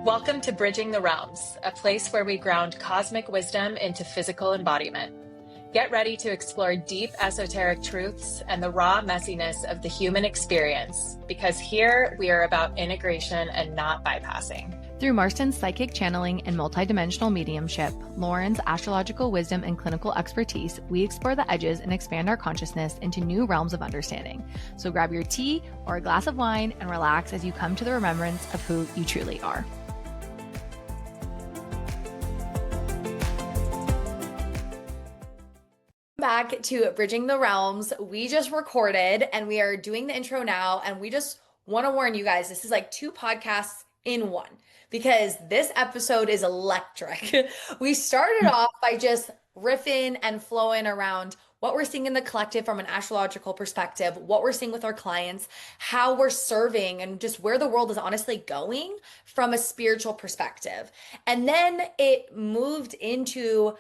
Welcome to Bridging the Realms, a place where we ground cosmic wisdom into physical embodiment. Get ready to explore deep esoteric truths and the raw messiness of the human experience, because here we are about integration and not bypassing. Through Marston's psychic channeling and multidimensional mediumship, Lauren's astrological wisdom and clinical expertise, we explore the edges and expand our consciousness into new realms of understanding. So grab your tea or a glass of wine and relax as you come to the remembrance of who you truly are. Back to Bridging the Realms. We just recorded and we are doing the intro now, and we just want to warn you guys, this is like 2 podcasts in one, because this episode is electric. We started off by just riffing and flowing around what we're seeing in the collective from an astrological perspective, what we're seeing with our clients, how we're serving, and just where the world is honestly going from a spiritual perspective. And then it moved into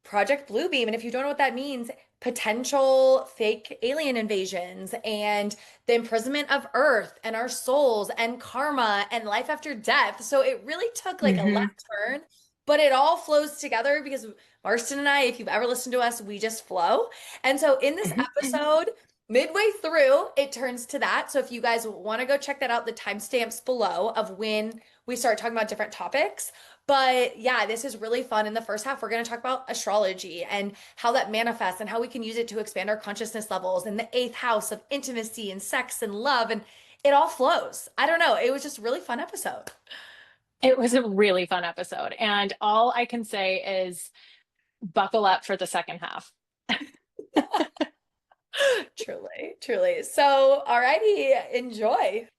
Project Bluebeam. And if you don't know what that means, potential fake alien invasions and the imprisonment of Earth and our souls and karma and life after death. So it really took like a left turn, but it all flows together because Marston and I, if you've ever listened to us, we just flow. And so in this episode, midway through, it turns to that. So if you guys want to go check that out, the timestamps below of when we start talking about different topics. But yeah, this is really fun. In the first half, we're going to talk about astrology and how that manifests and how we can use it to expand our consciousness levels, and the 8th house of intimacy and sex and love. And it all flows. I don't know. It was just a really fun episode. It was a really fun episode. And all I can say is buckle up for the second half. Truly, truly. So, alrighty, enjoy.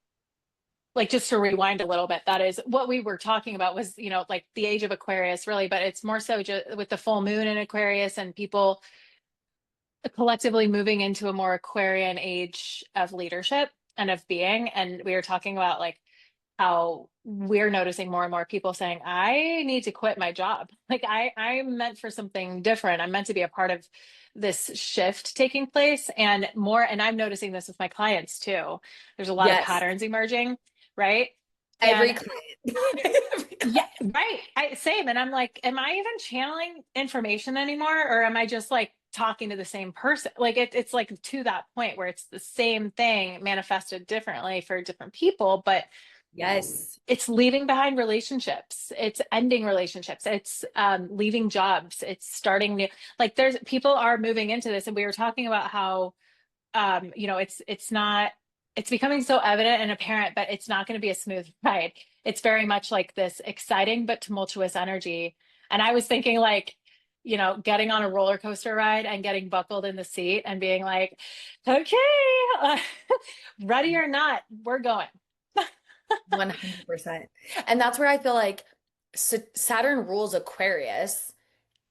Like, just to rewind a little bit, that is what we were talking about was, like the age of Aquarius, really, but it's more so just with the full moon in Aquarius and people collectively moving into a more Aquarian age of leadership and of being. And we were talking about like how we're noticing more and more people saying, I need to quit my job. Like I'm meant for something different. I'm meant to be a part of this shift taking place and more. And I'm noticing this with my clients too. There's a lot of patterns emerging, right? Every client. Yeah, right. Same. And I'm like, am I even channeling information anymore? Or am I just like talking to the same person? Like it's like to that point where it's the same thing manifested differently for different people, but yes, it's leaving behind relationships, it's ending relationships, it's leaving jobs, it's starting new. Like there's people are moving into this, and we were talking about how it's becoming so evident and apparent, but it's not going to be a smooth ride. It's very much like this exciting but tumultuous energy. And I was thinking like, getting on a roller coaster ride and getting buckled in the seat and being like, okay, ready or not, we're going. 100%. And that's where I feel like Saturn rules Aquarius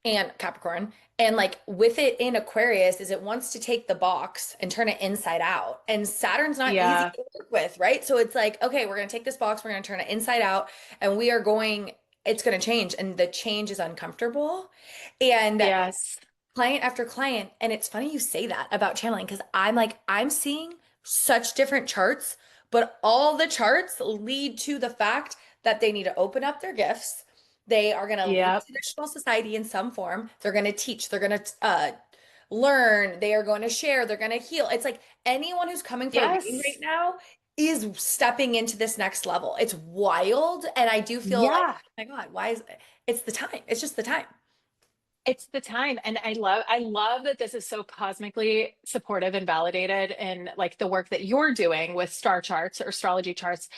and Capricorn. And like with it in Aquarius is it wants to take the box and turn it inside out. And Saturn's not easy to work with, right? So it's like, okay, we're going to take this box, we're going to turn it inside out, and it's going to change. And the change is uncomfortable. And yes, client after client. And it's funny you say that about channeling, because I'm seeing such different charts, but all the charts lead to the fact that they need to open up their gifts. They are going to lead traditional society in some form. They're going to teach. They're going to learn. They are going to share. They're going to heal. It's like anyone who's coming for a reading right now is stepping into this next level. It's wild. And I do feel like, oh my God, why is it? It's the time. It's just the time. It's the time. And I love that this is so cosmically supportive and validated in like the work that you're doing with star charts or astrology charts.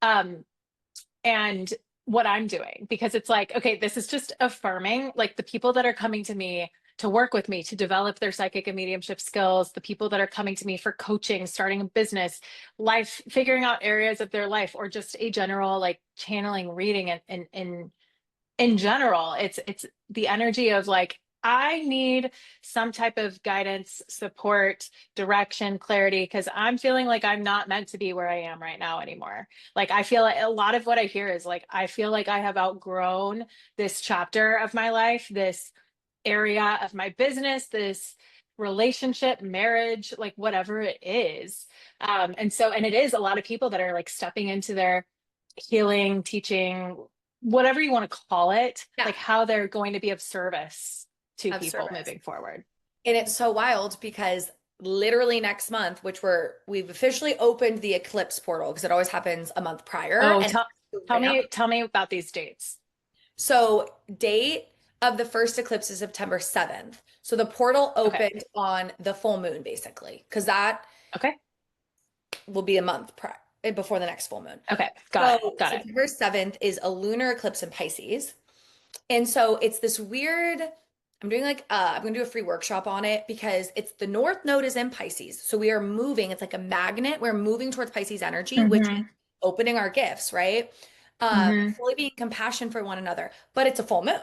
And what I'm doing, because it's like, okay, this is just affirming like the people that are coming to me to work with me to develop their psychic and mediumship skills, the people that are coming to me for coaching, starting a business, life, figuring out areas of their life, or just a general like channeling reading and in general, it's the energy of like, I need some type of guidance, support, direction, clarity, because I'm feeling like I'm not meant to be where I am right now anymore. Like, I feel like a lot of what I hear is like, I feel like I have outgrown this chapter of my life, this area of my business, this relationship, marriage, like whatever it is. And it is a lot of people that are like stepping into their healing, teaching, whatever you want to call it, Yeah, like how they're going to be of service to of people service. moving forward. And it's so wild because literally next month, which we've officially opened the eclipse portal because it always happens a month prior Oh, and tell me about these dates. so date of the first eclipse is September 7th. So the portal Okay. opened on the full moon basically because that Okay. will be a month before the next full moon. Okay. Got it. So Got it. September 7th is a lunar eclipse in Pisces. And so it's this weird, I'm doing like I'm gonna do a free workshop on it because it's the North Node is in Pisces. So we are moving, it's like a magnet. We're moving towards Pisces energy, which is Mm-hmm. opening our gifts, right? Mm-hmm. Fully being compassion for one another. But it's a full moon,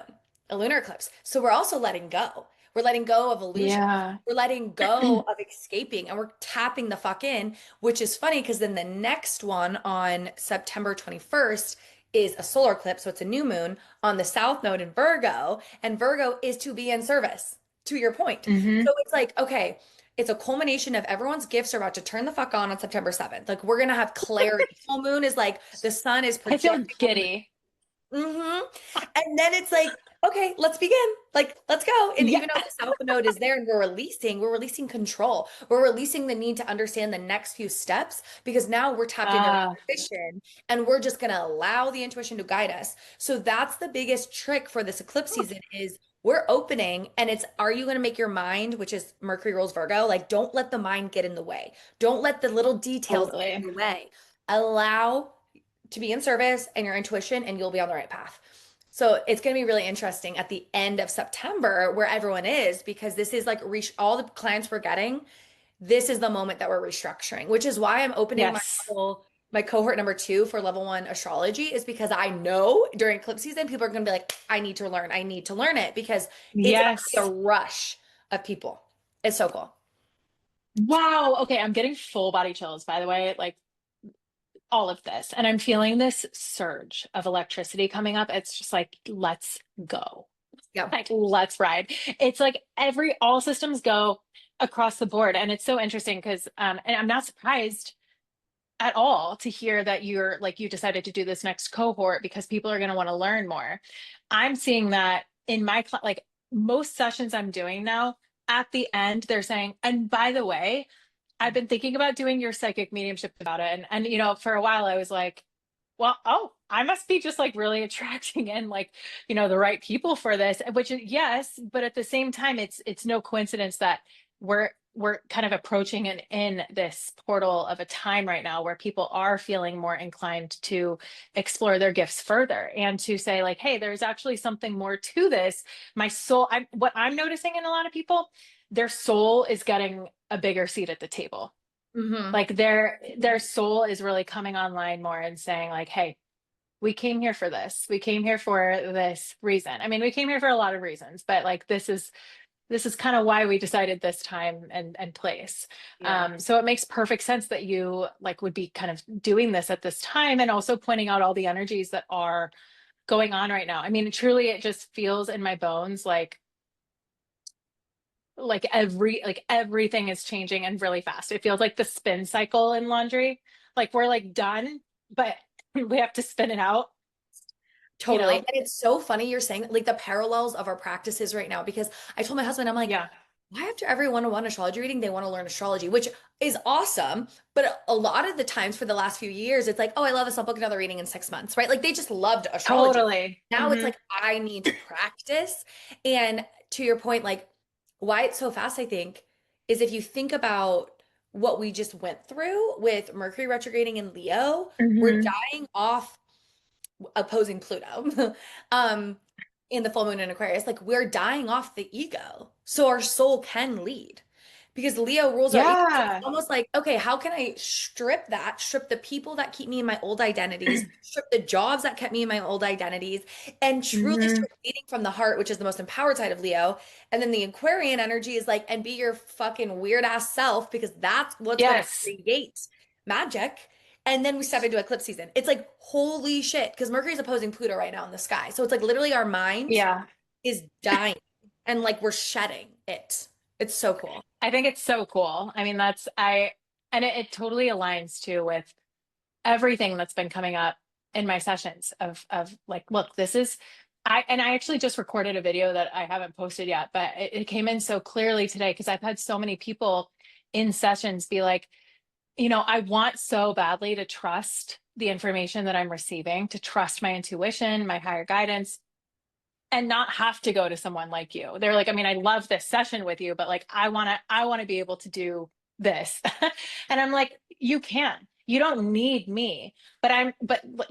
a lunar eclipse. So we're also letting go. We're letting go of illusion. Yeah. We're letting go of escaping and we're tapping the fuck in, which is funny because then the next one on September 21st is a solar eclipse. So it's a new moon on the South Node in Virgo. And Virgo is to be in service, to your point. Mm-hmm. So it's like, okay, it's a culmination of everyone's gifts are about to turn the fuck on September 7th. Like we're gonna have clarity. Full moon is like the sun is I feel projecting. giddy. And then it's like, okay, let's begin. Like, let's go. And Yeah. even though the South Node is there and we're releasing control. We're releasing the need to understand the next few steps because now we're tapped into our Uh, intuition and we're just gonna allow the intuition to guide us. So that's the biggest trick for this eclipse season is we're opening and it's are you going to make your mind, which is Mercury rules Virgo, like don't let the mind get in the way. Don't let the little details get in totally. the way. Allow to be in service and your intuition and you'll be on the right path. So it's going to be really interesting at the end of September where everyone is because this is like all the clients we're getting. This is the moment that we're restructuring, which is why I'm opening Yes. my cohort number 2 for level 1 astrology is because I know during eclipse season, people are going to be like, I need to learn. I need to learn it because it's about to be a Yes. rush of people. It's so cool. Wow. Okay. I'm getting full body chills, by the way. Like all of this. And I'm feeling this surge of electricity coming up. It's just like, let's go. Yeah. Like, let's ride. It's like all systems go across the board. And it's so interesting because, and I'm not surprised at all to hear that you decided to do this next cohort because people are going to want to learn more. I'm seeing that in like most sessions I'm doing now, at the end, they're saying, and by the way, I've been thinking about doing your psychic mediumship about it. And for a while I was like, well, oh, I must be just like really attracting in like, the right people for this, which is yes, but at the same time, it's no coincidence that we're kind of approaching and in this portal of a time right now where people are feeling more inclined to explore their gifts further and to say like, hey, there's actually something more to this. My soul, what I'm noticing in a lot of people, their soul is getting a bigger seat at the table. Mm-hmm. Like their soul is really coming online more and saying like, hey, we came here for this. We came here for this reason. I mean, we came here for a lot of reasons, but like this is kind of why we decided this time and place. Yeah. So it makes perfect sense that you like would be kind of doing this at this time and also pointing out all the energies that are going on right now. I mean, truly, it just feels in my bones like everything is changing and really fast. It feels like the spin cycle in laundry. Like we're like done, but we have to spin it out, you Totally. know? And it's so funny you're saying like the parallels of our practices right now because I told my husband, I'm like, Yeah, why after every one-on-one astrology reading, they want to learn astrology, which is awesome. But a lot of the times for the last few years, it's like, oh, I love this. I'll book another reading in 6 months, right? Like they just loved astrology. totally. Now it's Hmm. like, I need to practice. And to your point, like why it's so fast, I think, is if you think about what we just went through with Mercury retrograding in Leo, we're Hmm. dying off opposing Pluto in the full moon in Aquarius, like we're dying off the ego. So our soul can lead because Leo rules our ego. So it's Yeah. almost like, okay, how can I strip the people that keep me in my old identities, strip the jobs that kept me in my old identities, and truly Hmm. start leading from the heart, which is the most empowered side of Leo. And then the Aquarian energy is like, and be your fucking weird ass self because that's what's going to Yes. create magic. And then we step into eclipse season. It's like, holy shit, because Mercury's opposing Pluto right now in the sky. So it's like literally our mind Yeah. is dying and like we're shedding it. It's so cool. I think it's so cool. I mean, and it totally aligns too with everything that's been coming up in my sessions of like, look, this is, I actually just recorded a video that I haven't posted yet, but it came in so clearly today because I've had so many people in sessions be like, I want so badly to trust the information that I'm receiving, to trust my intuition, my higher guidance, and not have to go to someone like you. They're like, I mean, I love this session with you, but like I want to be able to do this. And I'm like, you can. You don't need me. But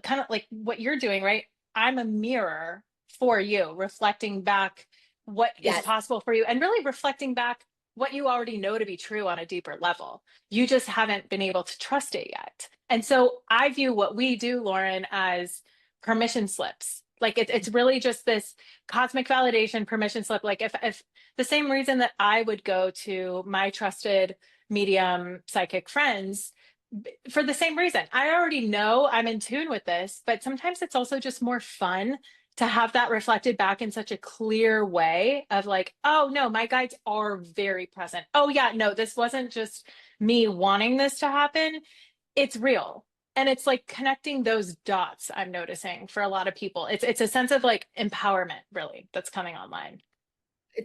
kind of like what you're doing, right? I'm a mirror for you, reflecting back what is Yes. possible for you and really reflecting back what you already know to be true on a deeper level. You just haven't been able to trust it yet. And so I view what we do, Lauren, as permission slips. Like it's really just this cosmic validation permission slip. Like if the same reason that I would go to my trusted medium psychic friends for the same reason. I already know I'm in tune with this, but sometimes it's also just more fun to have that reflected back in such a clear way of like, oh no, my guides are very present. Oh yeah, no, this wasn't just me wanting this to happen. It's real. And it's like connecting those dots, I'm noticing for a lot of people. It's a sense of like empowerment really that's coming online.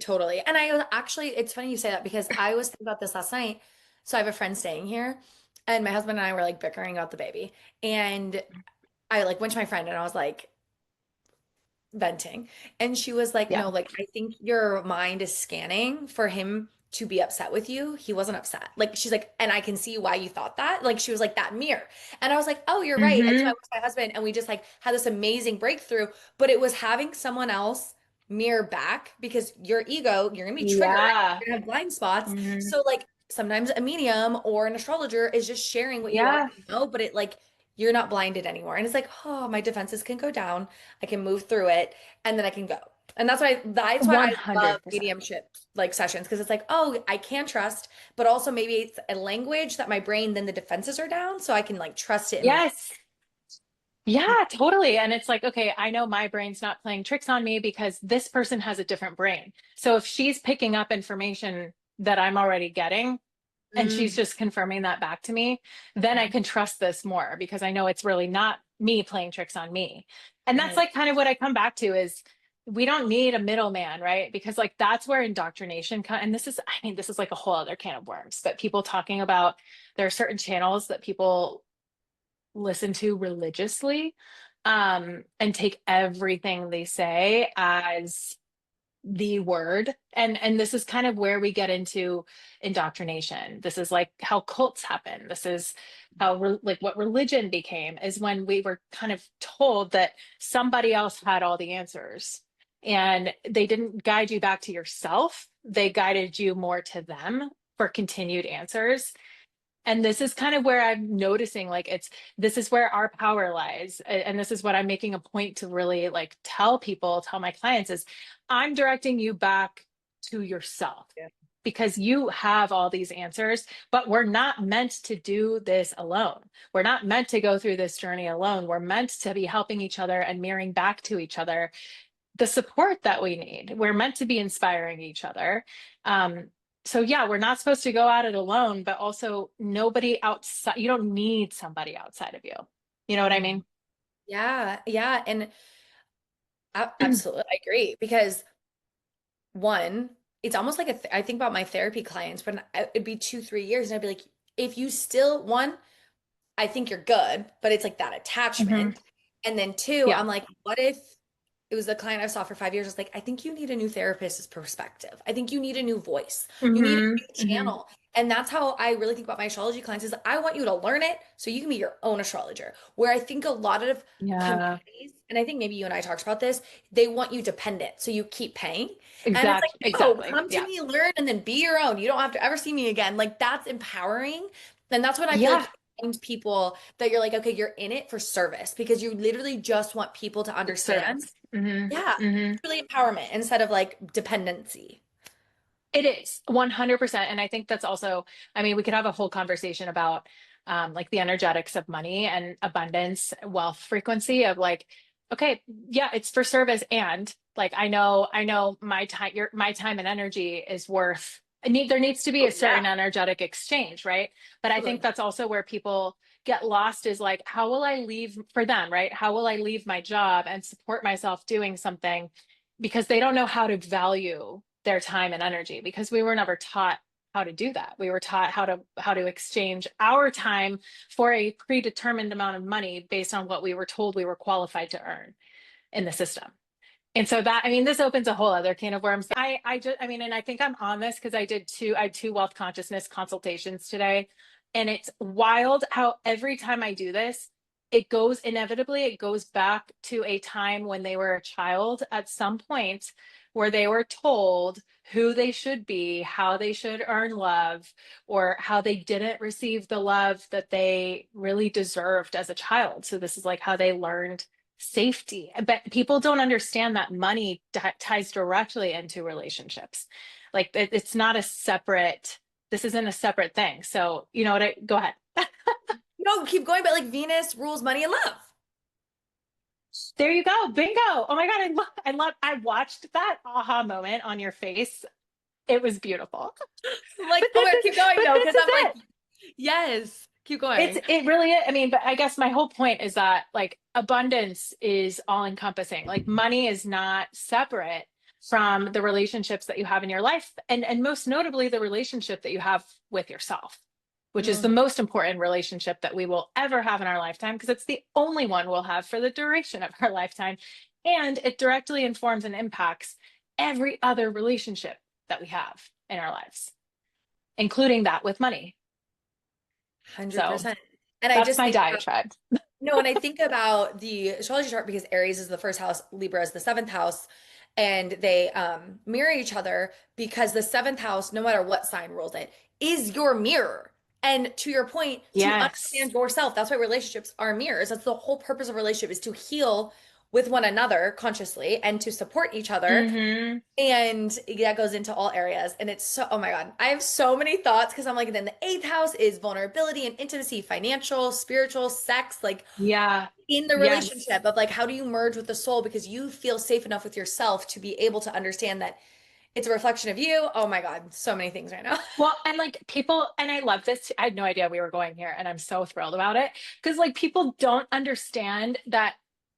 Totally. And I was actually, it's funny you say that because I was thinking about this last night. So I have a friend staying here, and my husband and I were like bickering about the baby. And I like went to my friend and I was like venting. And she was like, Yeah. no, like I think your mind is scanning for him to be upset with you. He wasn't upset. Like she's like, and I can see why you thought that. Like she was like that mirror. And I was like, oh, you're right. And so I Mm-hmm. went to my husband and we just like had this amazing breakthrough, but it was having someone else mirror back because your ego, you're gonna be triggered, Yeah. you're gonna have blind spots. Hmm. So like sometimes a medium or an astrologer is just sharing what you Yeah. already know, but it like you're not blinded anymore. And it's like, oh, my defenses can go down. I can move through it and then I can go. And that's why I love 100%. mediumship like sessions because it's like, oh, I can trust, but also maybe it's a language that my brain then the defenses are down, so I can like trust it and move. Yes. Yeah, totally. And it's like, okay, I know my brain's not playing tricks on me because this person has a different brain. So if she's picking up information that I'm already getting and she's Mm. just confirming that back to me, then I can trust this more because I know it's really not me playing tricks on me. And that's Right. like kind of what I come back to is we don't need a middleman, right? Because like that's where indoctrination comes. And I mean, this is like a whole other can of worms, but people talking about there are certain channels that people listen to religiously and take everything they say as the word, and this is kind of where we get into indoctrination. This is like how cults happen. This is how like what religion became is when we were kind of told that somebody else had all the answers and they didn't guide you back to yourself, they guided you more to them for continued answers. And this is kind of where I'm noticing like this is where our power lies. And this is what I'm making a point to really like tell my clients is I'm directing you back to yourself Yeah. because you have all these answers, but we're not meant to do this alone. We're not meant to go through this journey alone. We're meant to be helping each other and mirroring back to each other the support that we need. We're meant to be inspiring each other. Um, so yeah, we're not supposed to go at it alone, but also nobody outside, you don't need somebody outside of you. You know what I Mm. mean? Yeah, yeah, and absolutely, I agree because one, it's almost like I think about my therapy clients when it'd be 2, 3 years, and I'd be like, if you still one, I think you're good, but it's like that Mhm. attachment. And then two, Yeah. I'm like, what if it was the client I saw for 5 years? I was like, I think you need a new therapist's perspective. I think you need a new voice. You need a Hmm. new Hmm. channel. And that's how I really think about my astrology clients is I want you to learn it so you can be your own astrologer. Where I think a lot of Yeah. communities, and I think maybe you and I talked about this, they want you dependent. So you keep paying. And it's like, no, Exactly. come to Yeah. me, learn, and then be your own. You don't have to ever see me again. Like that's empowering. And that's when I feel like Yeah. you find people that you're like, okay, you're in it for service because you literally just want people to It's understand. service. Hmm. Yeah, Hmm. it's really empowerment instead of like dependency. It is 100%. And I think that's also, I mean, we could have a whole conversation about like the energetics of money and abundance, wealth frequency of like, okay, yeah, it's for service. And like, I know my time and energy is worth there needs to be Oh, a yeah. certain energetic exchange, right? But I think Totally. that's also where people get lost, is like, how will I leave for them, right? How will I leave my job and support myself doing something? Because they don't know how to value their time and energy, because we were never taught how to do that. We were taught how to exchange our time for a predetermined amount of money based on what we were told we were qualified to earn in the system. And so that, I mean, this opens a whole other can of worms. I just, I mean, and I think I'm on this because I had two wealth consciousness consultations today. And it's wild how every time I do this, inevitably, it goes back to a time when they were a child at some point, where they were told who they should be, how they should earn love, or how they didn't receive the love that they really deserved as a child. So this is like how they learned safety. But people don't understand that money ties directly into relationships. Like it's not a separate, this isn't a separate thing. So, you know what, go ahead. No, keep going, but like Venus rules money and love. There you go. Bingo. Oh my God. I watched that aha moment on your face. It was beautiful. I'm like, But oh this my God, is, keep going but though, this because is I'm like, it. yes, keep going. It really is. I mean, but I guess my whole point is that like abundance is all encompassing. Like money is not separate from the relationships that you have in your life, and most notably the relationship that you have with yourself, which is the Mm, most important relationship that we will ever have in our lifetime, because it's the only one we'll have for the duration of our lifetime. And it directly informs and impacts every other relationship that we have in our lives, including that with money. So 100%. And I that's just my think about, diatribe. no, when I think about the astrology chart, because Aries is the first house, Libra is the seventh house, and they mirror each other because the seventh house, no matter what sign rules it, is your mirror. And to your point, to Yes. understand yourself, that's why relationships are mirrors. That's the whole purpose of relationship, is to heal with one another consciously and to support each other. Hmm. And that goes into all areas. And it's so, oh my God, I have so many thoughts because I'm like, then the eighth house is vulnerability and intimacy, financial, spiritual, sex, like Yeah. in the Yes. relationship of like, how do you merge with the soul because you feel safe enough with yourself to be able to understand that it's a reflection of you. Oh my God, so many things right now. Well, and like people, and I love this. I had no idea we were going here, and I'm so thrilled about it, because like people don't understand that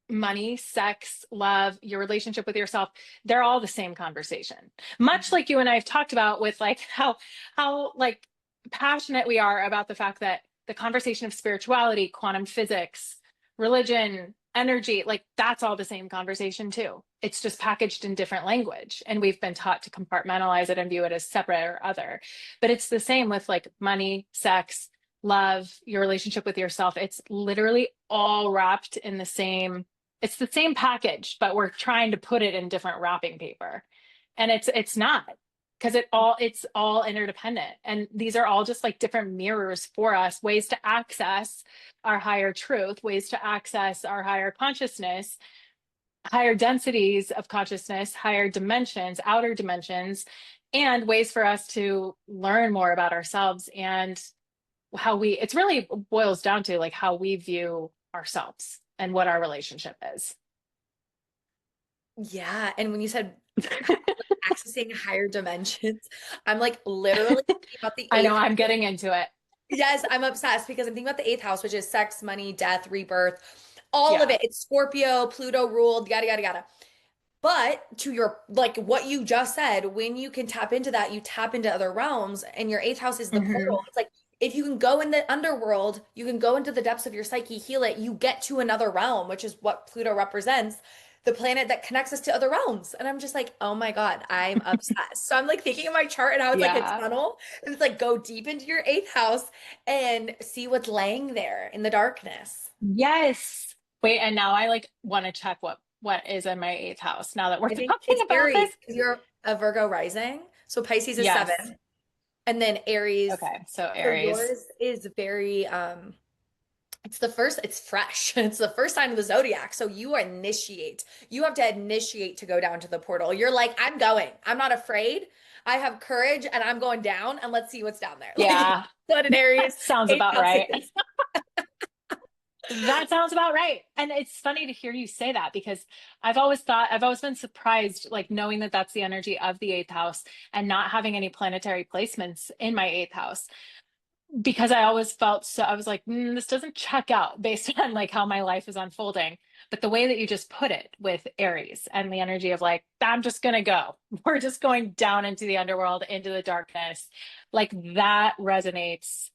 money, sex, love, your relationship with yourself, they're all the same conversation. Much like you and I have talked about with like how like passionate we are about the fact that the conversation of spirituality, quantum physics, religion, energy, like that's all the same conversation too. It's just packaged in different language, and we've been taught to compartmentalize it and view it as separate or other. But it's the same with like money, sex, love, your relationship with yourself. It's literally all wrapped in the same, it's the same package, but we're trying to put it in different wrapping paper. And it's not, because it's all interdependent. And these are all just like different mirrors for us, ways to access our higher truth, ways to access our higher consciousness, higher densities of consciousness, higher dimensions, outer dimensions, and ways for us to learn more about ourselves and how it's really boils down to like how we view ourselves and what our relationship is. Yeah. And when you said accessing higher dimensions, I'm like literally thinking about the I know, eighth. I'm getting into it. Yes, I'm obsessed because I'm thinking about the eighth house, which is sex, money, death, rebirth, all of Yeah. it. It's Scorpio, Pluto ruled, yada, yada, yada. But to your, like what you just said, when you can tap into that, you tap into other realms, and your eighth house is the Hmm. portal. It's like if you can go in the underworld, you can go into the depths of your psyche, heal it, you get to another realm, which is what Pluto represents, the planet that connects us to other realms. And I'm just like, oh my God, I'm obsessed. So I'm like thinking of my chart and how it's like a Yeah. tunnel. And it's like go deep into your eighth house and see what's laying there in the darkness. Yes. Wait, and now I like want to check what is in my eighth house now that we're I think talking it's about this. Aries because you're a Virgo rising. So Pisces is Yes. seven. And then Aries. Okay. So So Aries. yours is very it's the first, it's fresh. It's the first sign of the zodiac. So you initiate. You have to initiate to go down to the portal. You're like, I'm going. I'm not afraid. I have courage and I'm going down and let's see what's down there. Like Yeah. what an Aries Sounds eighth about house right. is. That sounds about right. And it's funny to hear you say that because I've always been surprised, like knowing that that's the energy of the eighth house and not having any planetary placements in my eighth house. Because I always felt so, I was like, this doesn't check out based on like how my life is unfolding. But the way that you just put it with Aries and the energy of like, I'm just going to go, we're just going down into the underworld, into the darkness, like that resonates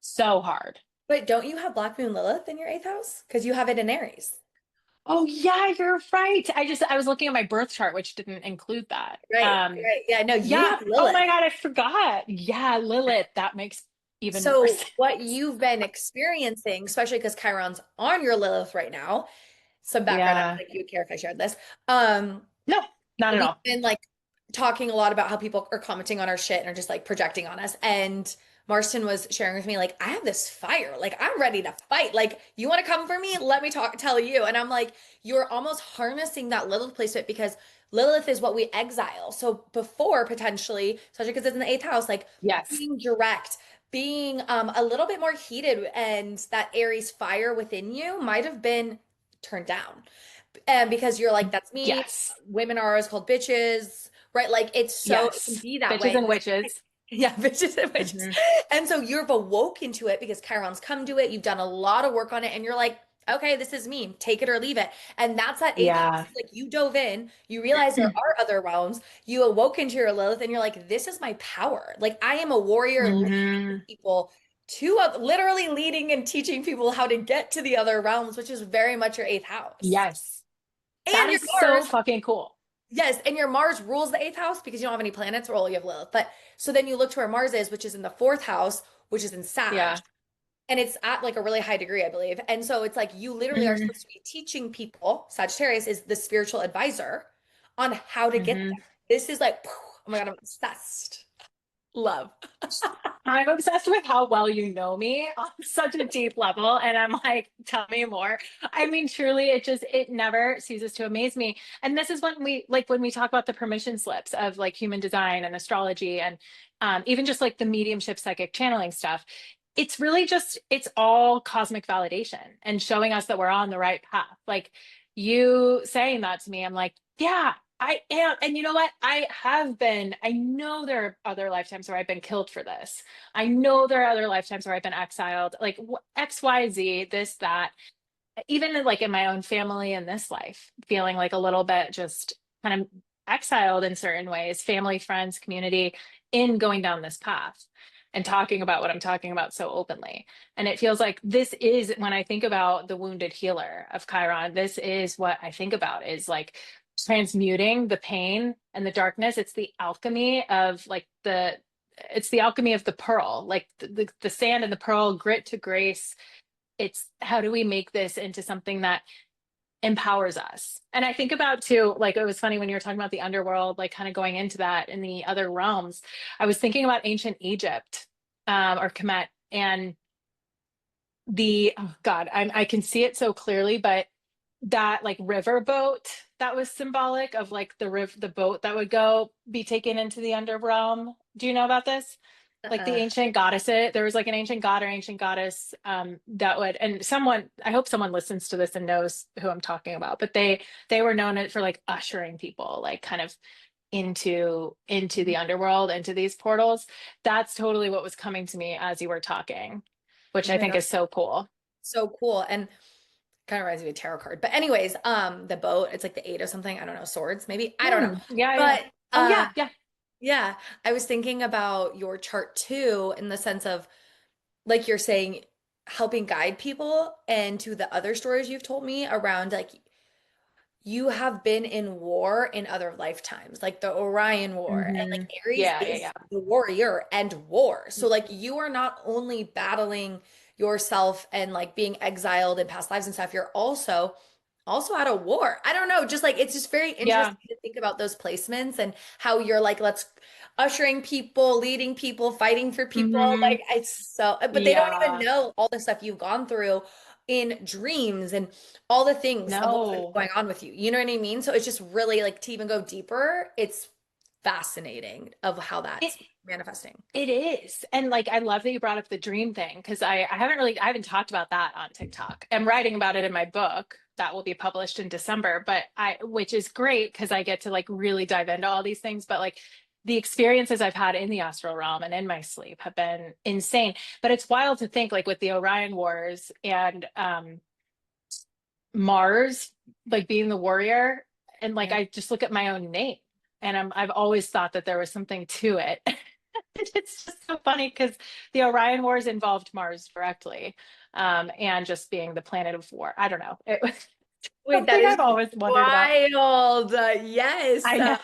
so hard. But don't you have Black Moon Lilith in your eighth house? Because you have it in Aries. Oh yeah, you're right. I was looking at my birth chart, which didn't include that. Right, right. Yeah, no, you Yeah. have Oh Lilith. my God, I forgot. Yeah, Lilith. That makes even more So sense. what you've been experiencing, especially because Chiron's on your Lilith right now, some background, I don't Yeah. think you would care if I shared this. Um, No, not at we've all. been like talking a lot about how people are commenting on our shit and are just like projecting on us. And Marston was sharing with me, like, I have this fire. Like, I'm ready to fight. Like, you want to come for me? Let me tell you. And I'm like, you're almost harnessing that Lilith placement because Lilith is what we exile. So before potentially, especially because it's in the eighth house, like Yes. being direct, being a little bit more heated, and that Aries fire within you might have been turned down. And because you're like, that's me. Yes. Women are always called bitches, right? Like it's so, it can Yes. be that Bitches way. and witches. Yeah, bitches and witches. Hmm. And so you've awoken to it because Chiron's come to it. You've done a lot of work on it, and you're like, okay, this is me. Take it or leave it. And that's that eighth house. Yeah. Like you dove in, you realize there are other realms. You awoke into your Lilith, and you're like, this is my power. Like I am a warrior leading Hmm. people to literally leading and teaching people how to get to the other realms, which is very much your eighth house. Yes. That And your is so Mars, fucking cool. yes, and your Mars rules the eighth house because you don't have any planets, or all you have Lilith. But so then you look to where Mars is, which is in the fourth house, which is in Sag. Yeah. And it's at like a really high degree, I believe. And so it's like you literally are Hmm. supposed to be teaching people. Sagittarius is the spiritual advisor on how to get Hmm. there. This is like, oh my God, I'm obsessed. Love. I'm obsessed with how well you know me on such a deep level. And I'm like, tell me more. I mean, truly, it never ceases to amaze me. And this is when we talk about the permission slips of like human design and astrology and even just like the mediumship psychic channeling stuff. It's really just, it's all cosmic validation and showing us that we're on the right path. Like you saying that to me, I'm like, yeah, I am. And you know what? I know there are other lifetimes where I've been killed for this. I know there are other lifetimes where I've been exiled, like X, Y, Z, this, that, even like in my own family in this life, feeling like a little bit just kind of exiled in certain ways, family, friends, community, in going down this path and talking about what I'm talking about so openly. And it feels like this is when I think about the wounded healer of Chiron, this is what I think about is like transmuting the pain and the darkness. It's the alchemy of like it's the alchemy of the pearl, like the sand and the pearl, grit to grace. It's how do we make this into something that empowers us? And I think about too, like it was funny when you were talking about the underworld, like kind of going into that in the other realms. I was thinking about ancient Egypt, or Kemet, and oh God, I can see it so clearly, but that like river boat that was symbolic of like the boat that would go be taken into the underrealm. Do you know about this? Like the Uh-uh. ancient goddesses, there was like an ancient god or ancient goddess that would, and someone, I hope someone listens to this and knows who I'm talking about, but they were known for like ushering people like kind of into the underworld, into these portals. That's totally what was coming to me as you were talking, which Oh I my think God. is so cool. So cool. And kind of reminds me of a tarot card. But anyways, the boat, it's like the eight of something. I don't know, swords, maybe. I don't know. Yeah, yeah. But Oh yeah, yeah. yeah, I was thinking about your chart too, in the sense of like you're saying, helping guide people, and to the other stories you've told me around like you have been in war in other lifetimes, like the Orion War. And like Hmm. Aries Yeah, yeah, is yeah. the warrior and war. So like you are not only battling yourself and like being exiled in past lives and stuff, you're also out of war. I don't know, just like it's just very Yeah. interesting to think about those placements and how you're like, let's ushering people, leading people, fighting for people. Hmm. Like it's so, but they don't even Yeah. know all the stuff you've gone through in dreams and all the things of what's been No. going on with you. You know what I mean? So it's just really like to even go deeper. It's fascinating of how It that's manifesting. it is. And like I love that you brought up the dream thing because I haven't talked about that on TikTok. I'm writing about it in my book that will be published in December, but I which is great because I get to like really dive into all these things. But like the experiences I've had in the astral realm and in my sleep have been insane. But it's wild to think like with the Orion Wars and Mars, like being the warrior, and like Yeah. I just look at my own name and I've always thought that there was something to it. It's just so funny because the Orion Wars involved Mars directly, and just being the planet of war. I don't know. It was Wait, that something is I've always wondered about. wild. Yes. I know.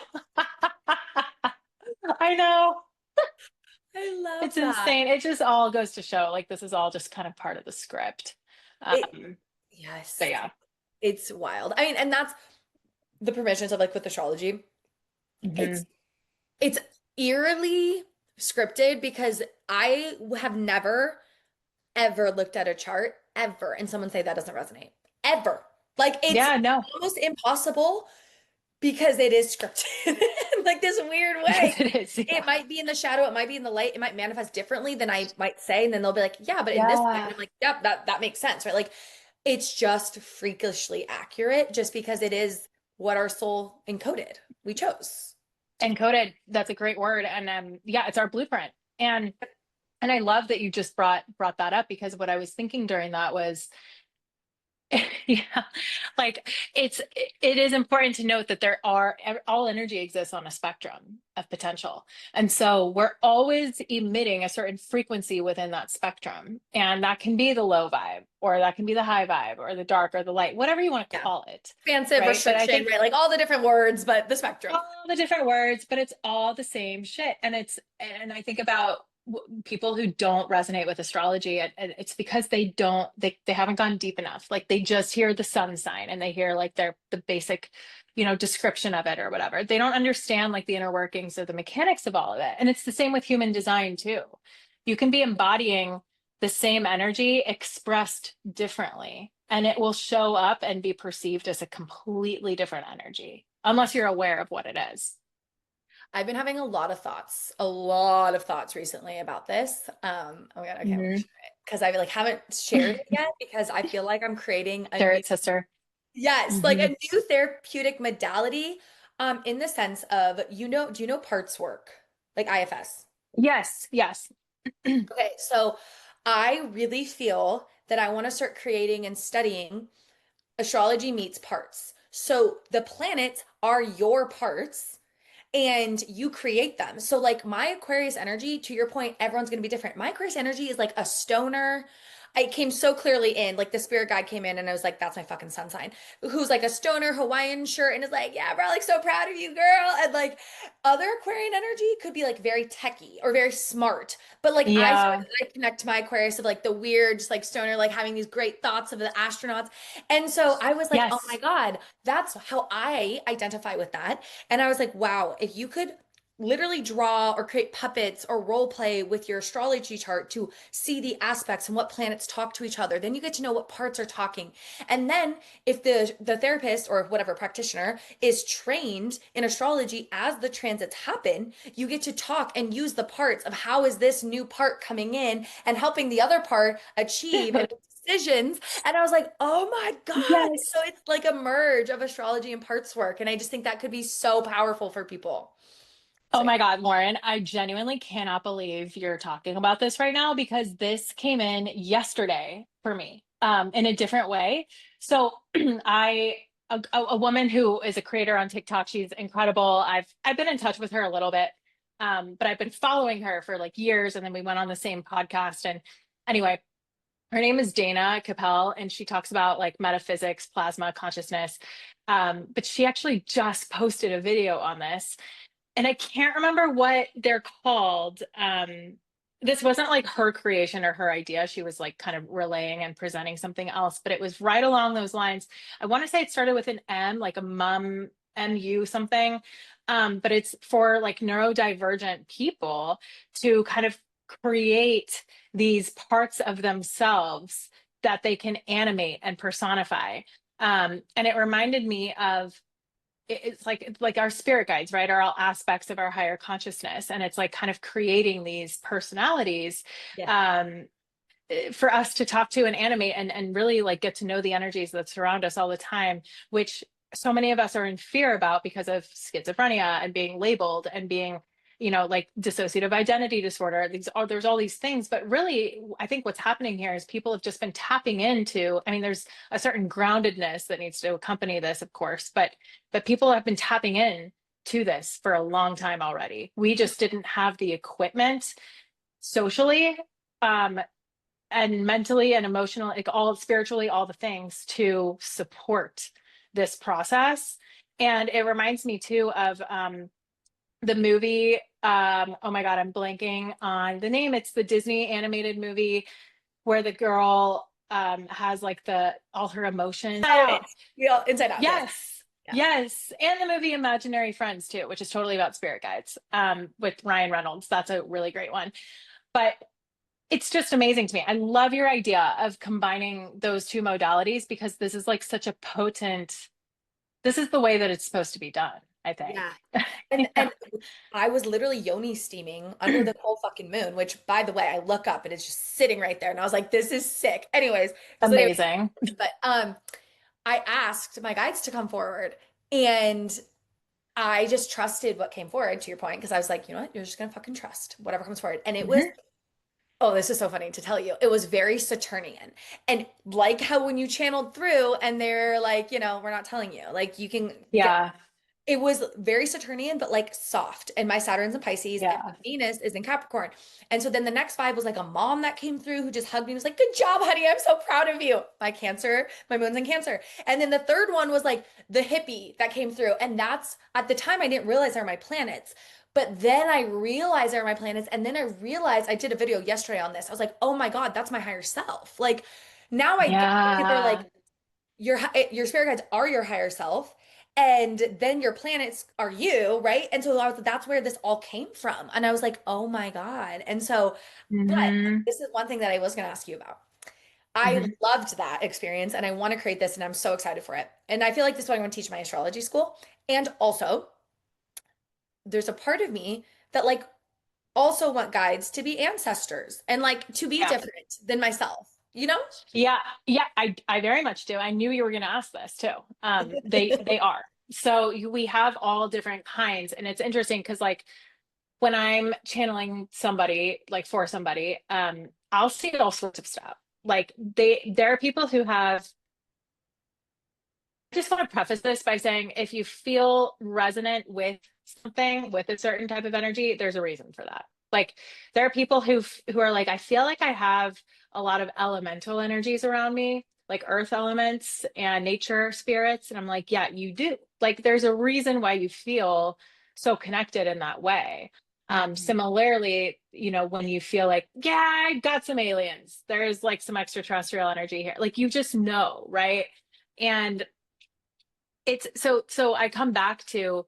I know. I It's love that. insane. It just all goes to show like this is all just kind of part of the script. It, Um, so yes, yeah. it's wild. I mean, and that's the permissions of like with astrology. Mhm. It's eerily scripted because I have never ever looked at a chart ever and someone say that doesn't resonate. Ever. Like it's Yeah, no. almost impossible because it is scripted in like this weird way. Because it is. It Yeah. might be in the shadow, it might be in the light, it might manifest differently than I might say. And then they'll be like, yeah, but in this way, and Yeah. I'm like, yep, that makes sense, right? Like it's just freakishly accurate just because it is what our soul encoded. We chose to do. Encoded. That's a great word. And yeah, it's our blueprint. And I love that you just brought that up because what I was thinking during that was yeah, like it is important to note that there are all energy exists on a spectrum of potential. And so we're always emitting a certain frequency within that spectrum. And that can be the low vibe, or that can be the high vibe, or the dark, or the light, whatever you want to Yeah. call it. Expansive Right. But I restriction, think right? Like all the different words, but the spectrum. all the different words, but it's all the same shit. And I think about people who don't resonate with astrology, and it's because they haven't gone deep enough. Like they just hear the sun sign and they hear like the basic, description of it or whatever. They don't understand like the inner workings of the mechanics of all of it. And it's the same with human design too. You can be embodying the same energy expressed differently, and it will show up and be perceived as a completely different energy unless you're aware of what it is. I've been having a lot of thoughts recently about this. Oh my God, okay, I'm gonna Mhm. share it because I like haven't shared it yet because I feel like I'm creating a Share new, it, sister. yes, like a Hmm. new therapeutic modality, in the sense of, do you know parts work? Like IFS. Yes, yes. Okay, so I really feel that I want to start creating and studying astrology meets parts. So the planets are your parts and you create them. So like my Aquarius energy, to your point, everyone's going to be different. My Aquarius energy is like a stoner. I came so clearly in, like the spirit guide came in and I was like, that's my fucking sun sign. Who's like a stoner Hawaiian shirt and is like, yeah, bro, like so proud of you, girl. And like other Aquarian energy could be like very techy or very smart. But like Yeah. I connect to my Aquarius of like the weird, just like stoner, like having these great thoughts of the astronauts. And so I was like, oh my Yes. God, that's how I identify with that. And I was like, wow, if you could literally draw or create puppets or role play with your astrology chart to see the aspects and what planets talk to each other, then you get to know what parts are talking. And then if the therapist or whatever practitioner is trained in astrology as the transits happen, you get to talk and use the parts of how is this new part coming in and helping the other part achieve and Dude. decisions. And I was like, oh my God. Yes. So it's like a merge of astrology and parts work. And I just think that could be so powerful for people. Oh So yeah. my God, Lauren, I genuinely cannot believe you're talking about this right now because this came in yesterday for me, in a different way. So a woman who is a creator on TikTok, she's incredible. I've been in touch with her a little bit, but I've been following her for like years, and then we went on the same podcast. And anyway, her name is Dana Capel, and she talks about like metaphysics, plasma consciousness. But she actually just posted a video on this, and I can't remember what they're called. This wasn't like her creation or her idea. She was like kind of relaying and presenting something else, but it was right along those lines. I want to say it started with an M, like a MU something. But it's for like neurodivergent people to kind of create these parts of themselves that they can animate and personify. And it reminded me of it's like our spirit guides, right, are all aspects of our higher consciousness, and it's like kind of creating these personalities Yeah. um for us to talk to and animate and really like get to know the energies that surround us all the time, which so many of us are in fear about because of schizophrenia and being labeled and being, like dissociative identity disorder. There's all these things, but really, I think what's happening here is people have just been tapping into. I mean, there's a certain groundedness that needs to accompany this, of course, but people have been tapping in to this for a long time already. We just didn't have the equipment socially, um, and mentally and emotionally, like all spiritually, all the things to support this process. And it reminds me too of the movie. Oh my God, I'm blanking on the name. It's the Disney animated movie where the girl has like the all her emotions. Out. We all Inside Out. Yes. Yes. Yeah. Yes. And the movie Imaginary Friends too, which is totally about spirit guides, with Ryan Reynolds. That's a really great one. But it's just amazing to me. I love your idea of combining those two modalities because this is like such a potent, this is the way that it's supposed to be done, I think. Yeah. And I was literally yoni steaming under the whole fucking moon, which by the way, I look up and it's just sitting right there. And I was like, this is sick. Anyways, Amazing. but I asked my guides to come forward and I just trusted what came forward to your point, because I was like, you know what, you're just gonna fucking trust whatever comes forward. And it was, Mhm. oh, this is so funny to tell you. It was very Saturnian. And like how when you channeled through and they're like, we're not telling you, like you can get, Yeah. it was very Saturnian, but like soft. And my Saturn's in Pisces and my Yeah. Venus is in Capricorn. And so then the next vibe was like a mom that came through who just hugged me and was like, good job, honey. I'm so proud of you. My moon's in Cancer. And then the third one was like the hippie that came through. And that's at the time I didn't realize they're my planets. But then I realized they're my planets. And then I realized I did a video yesterday on this. I was like, oh my God, that's my higher self. Like now I get it, because they're like, Yeah. your spirit guides are your higher self, and then your planets are you, right? And so that's where this all came from, and I was like, oh my God. And so, but Hmm. this is one thing that I was going to ask you about. I Hmm. loved that experience and I want to create this, and I'm so excited for it, and I feel like this is what I want to teach my astrology school. And also there's a part of me that like also want guides to be ancestors and like to be Yeah. different than myself. Yeah. Yeah. I very much do. I knew you were going to ask this too. They are. So we have all different kinds, and it's interesting because like when I'm channeling somebody, like for somebody, I'll see all sorts of stuff. Like there are people who have, I just want to preface this by saying if you feel resonant with something, with a certain type of energy, there's a reason for that. Like there are people who are like, I feel like I have a lot of elemental energies around me, like earth elements and nature spirits. And I'm like, yeah, you do. Like there's a reason why you feel so connected in that way. Mhm. Similarly, when you feel like, yeah, I got some aliens, there's like some extraterrestrial energy here. Like you just know, right? And it's so I come back to,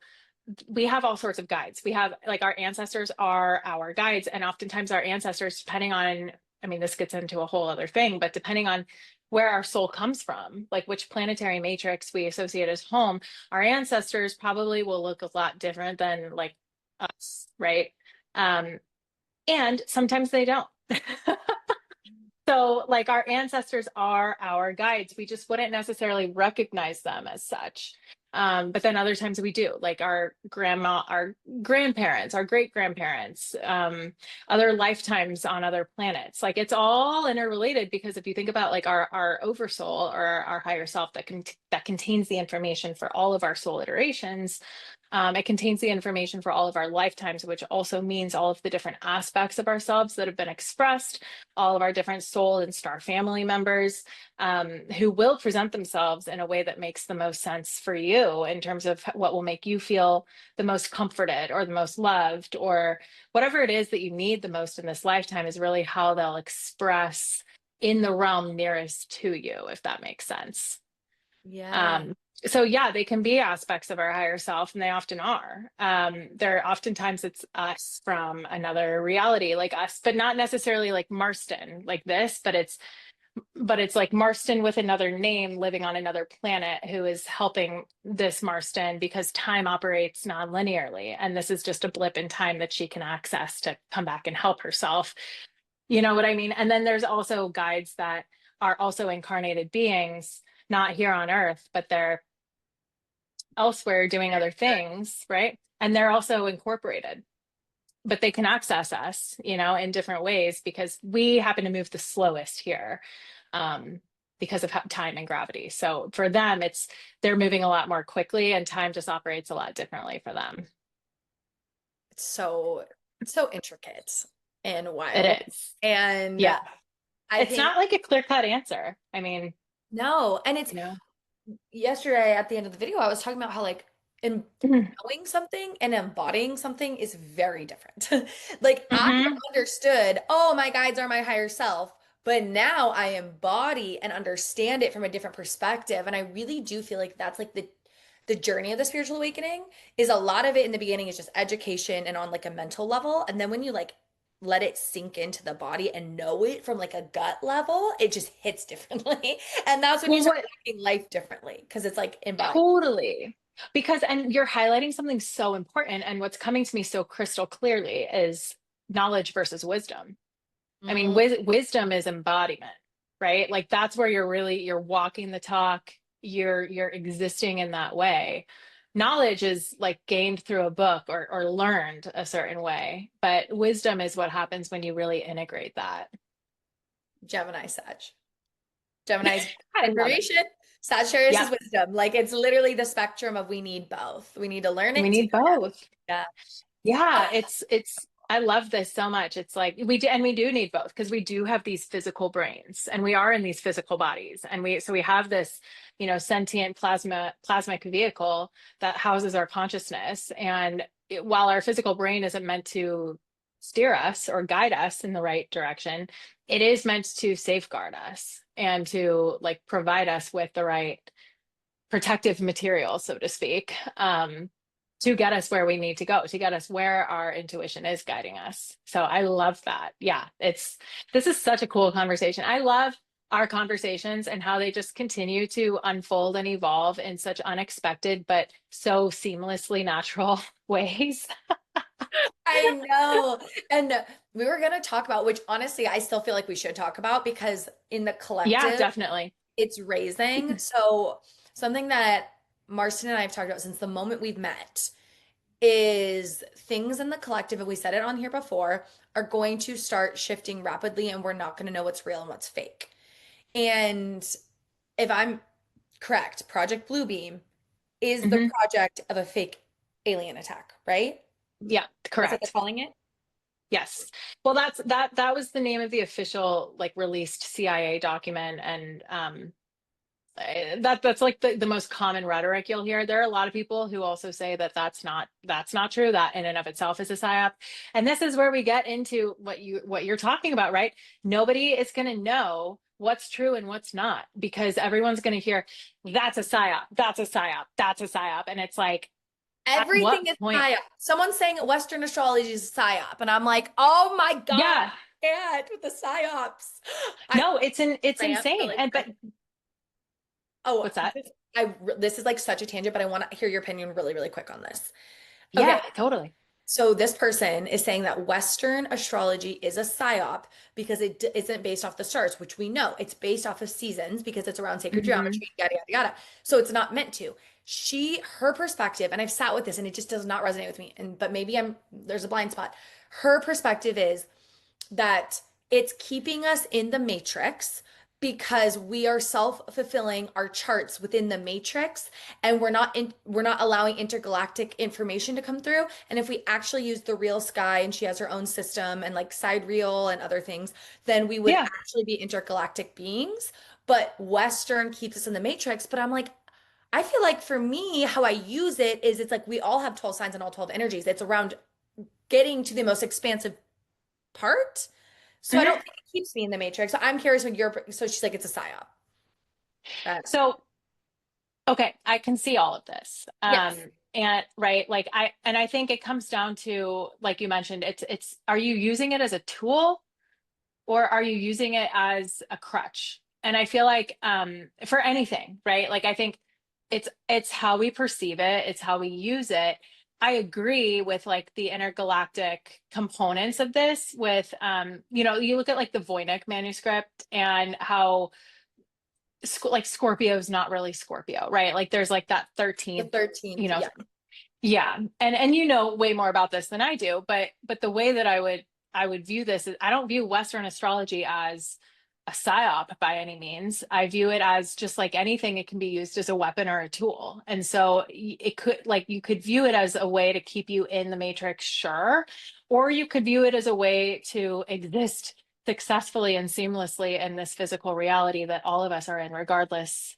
we have all sorts of guides. We have like our ancestors are our guides, and oftentimes our ancestors, depending on, I mean, this gets into a whole other thing, but depending on where our soul comes from, like which planetary matrix we associate as home, our ancestors probably will look a lot different than like us, right? um and sometimes they don't. So, like, our ancestors are our guides. We just wouldn't necessarily recognize them as such. But then other times we do, like our grandma, our grandparents, our great grandparents, other lifetimes on other planets. Like it's all interrelated because if you think about like our oversoul or our higher self that contains the information for all of our soul iterations, it contains the information for all of our lifetimes, which also means all of the different aspects of ourselves that have been expressed, all of our different soul and star family members, who will present themselves in a way that makes the most sense for you in terms of what will make you feel the most comforted or the most loved, or whatever it is that you need the most in this lifetime is really how they'll express in the realm nearest to you, if that makes sense. Yeah. Um, so yeah, they can be aspects of our higher self, and they often are. They're oftentimes it's us from another reality, like us, but not necessarily like Marston, like this, but it's but it's like Marston with another name living on another planet who is helping this Marston because time operates non-linearly. And this is just a blip in time that she can access to come back and help herself. You know what I mean? And then there's also guides that are also incarnated beings, not here on Earth, but they're elsewhere doing other things, right? And they're also incorporated, but they can access us, you know, in different ways because we happen to move the slowest here, because of time and gravity. So for them, they're moving a lot more quickly and time just operates a lot differently for them. It's so intricate and wild. It is. And Yeah. I It's think not like a clear-cut answer. I mean, no, and it's you know. yesterday at the end of the video, I was talking about how like in Mhm. knowing something and embodying something is very different. Like I Mhm. understood, oh, my guides are my higher self, but now I embody and understand it from a different perspective. And I really do feel like that's like the journey of the spiritual awakening is a lot of it in the beginning is just education and on like a mental level. And then when you like let it sink into the body and know it from like a gut level, it just hits differently. And that's when you Well, start what walking life differently because it's like embodied. totally. Because, and you're highlighting something so important. And what's coming to me so crystal clearly is knowledge versus wisdom. I mean, Mm, wisdom is embodiment, right? Like that's where you're walking the talk, you're existing in that way. Knowledge is like gained through a book or learned a certain way, but wisdom is what happens when you really integrate that. Gemini Sag. Gemini's I love it. information, Sagittarius Yeah, is wisdom. Like it's literally the spectrum of we need both. We need to learn we it to need both. yeah. Yeah, it's I love this so much. It's like we do need both because we do have these physical brains and we are in these physical bodies and we have this, you know, sentient plasmic vehicle that houses our consciousness and while our physical brain isn't meant to steer us or guide us in the right direction, it is meant to safeguard us and to like provide us with the right protective material, so to speak, to get us where we need to go, to get us where our intuition is guiding us. So I love that. Yeah, this is such a cool conversation. I love our conversations and how they just continue to unfold and evolve in such unexpected but so seamlessly natural ways. I know. And we were gonna talk about, which honestly I still feel like we should talk about because in the Yeah, collective, definitely. it's raising. So something that Marston and I have talked about since the moment we've met is things in the collective, and we said it on here before, are going to start shifting rapidly and we're not going to know what's real and what's fake. And if I'm correct, Project Bluebeam is the Hmm. project of a fake alien attack, right? Yeah, That's what they're correct. calling it. Yes. Well, that was the name of the official like released CIA document and that's like the most common rhetoric you'll hear. There are a lot of people who also say that that's not true. That in and of itself is a psyop. And this is where we get into what you're talking about, right? Nobody is going to know what's true and what's not because everyone's going to hear that's a psyop, that's a psyop, that's a psyop, and it's like at Everything what is point? psyop. Someone's saying Western astrology is psyop, and I'm like, oh my God, Yeah, I can't with the psyops. I no, it's rant insane. really And quick. but Oh, what's that? this is like such a tangent, but I want to hear your opinion really, really quick on this. Okay, Yeah, totally. so this person is saying that Western astrology is a psyop because it isn't based off the stars, which we know it's based off of seasons because it's around sacred Hmm. geometry, yada yada yada. So it's not meant to. Her perspective, and I've sat with this, and it just does not resonate with me. And but maybe there's a blind spot. Her perspective is that it's keeping us in the matrix because we are self-fulfilling our charts within the matrix and we're not allowing intergalactic information to come through. And if we actually use the real sky and she has her own system and like sidereal and other things, then we would Yeah. actually be intergalactic beings. But Western keeps us in the matrix. But I'm like, I feel like for me, how I use it is it's like we all have 12 signs and all 12 energies. It's around getting to the most expansive part. So I don't Hmm. think it keeps me in the matrix. So I'm curious what so she's like, it's a psyop. So okay, I can see all of this. Yes. And right, like I think it comes down to, like you mentioned, it's are you using it as a tool or are you using it as a crutch? And I feel like for anything, right? Like I think it's how we perceive it, it's how we use it. I agree with like the intergalactic components of this with you look at like the Voynich manuscript and how like Scorpio is not really Scorpio, right? Like there's like that The 13th, you 13th. know, Yeah. yeah. And you know way more about this than I do, but the way that I would view this is I don't view Western astrology as a psyop by any means. I view it as just like anything, it can be used as a weapon or a tool. And so it could like you could view it as a way to keep you in the matrix, sure, or you could view it as a way to exist successfully and seamlessly in this physical reality that all of us are in, regardless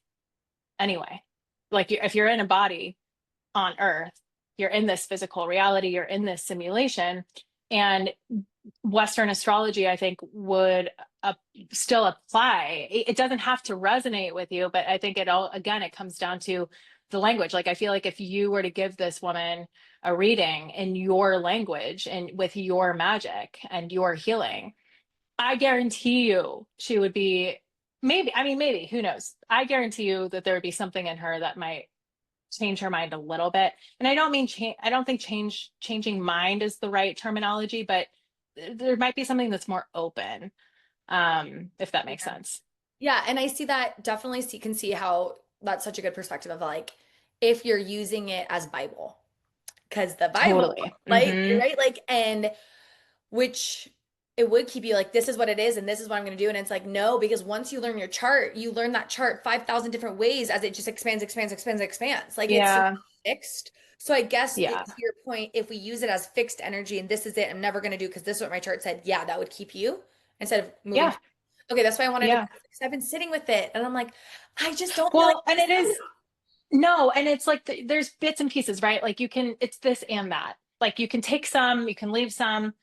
anyway. Like if you're in a body on Earth, you're in this physical reality, you're in this simulation. And Western astrology, I think, would still apply. It doesn't have to resonate with you, but I think it all, again, it comes down to the language. Like, I feel like if you were to give this woman a reading in your language and with your magic and your healing, I guarantee you she would be maybe, I mean, maybe, who knows? I guarantee you that there would be something in her that might change her mind a little bit. And I don't mean change, I don't think changing mind is the right terminology, but there might be something that's more open, if that makes Yeah. sense. Yeah, and I see that definitely can see how that's such a good perspective of like if you're using it as Bible. Because the Bible, Totally. like, Hmm. right? Like, and which it would keep you like, this is what it is, and this is what I'm going to do. And it's like, no, because once you learn your chart, you learn that chart 5,000 different ways as it just expands, expands, expands, expands. Like, it's not Yeah. fixed. So I guess Yeah. to your point, if we use it as fixed energy and this is it, I'm never going to do because this is what my chart said, yeah, that would keep you instead of moving. Yeah. Okay, that's why I wanted to, Yeah. because I've been sitting with it and I'm like, I just don't feel like Well, and it is, no, and it's like there's bits and pieces, right? Like you can, it's this and that. Like you can take some, you can leave some.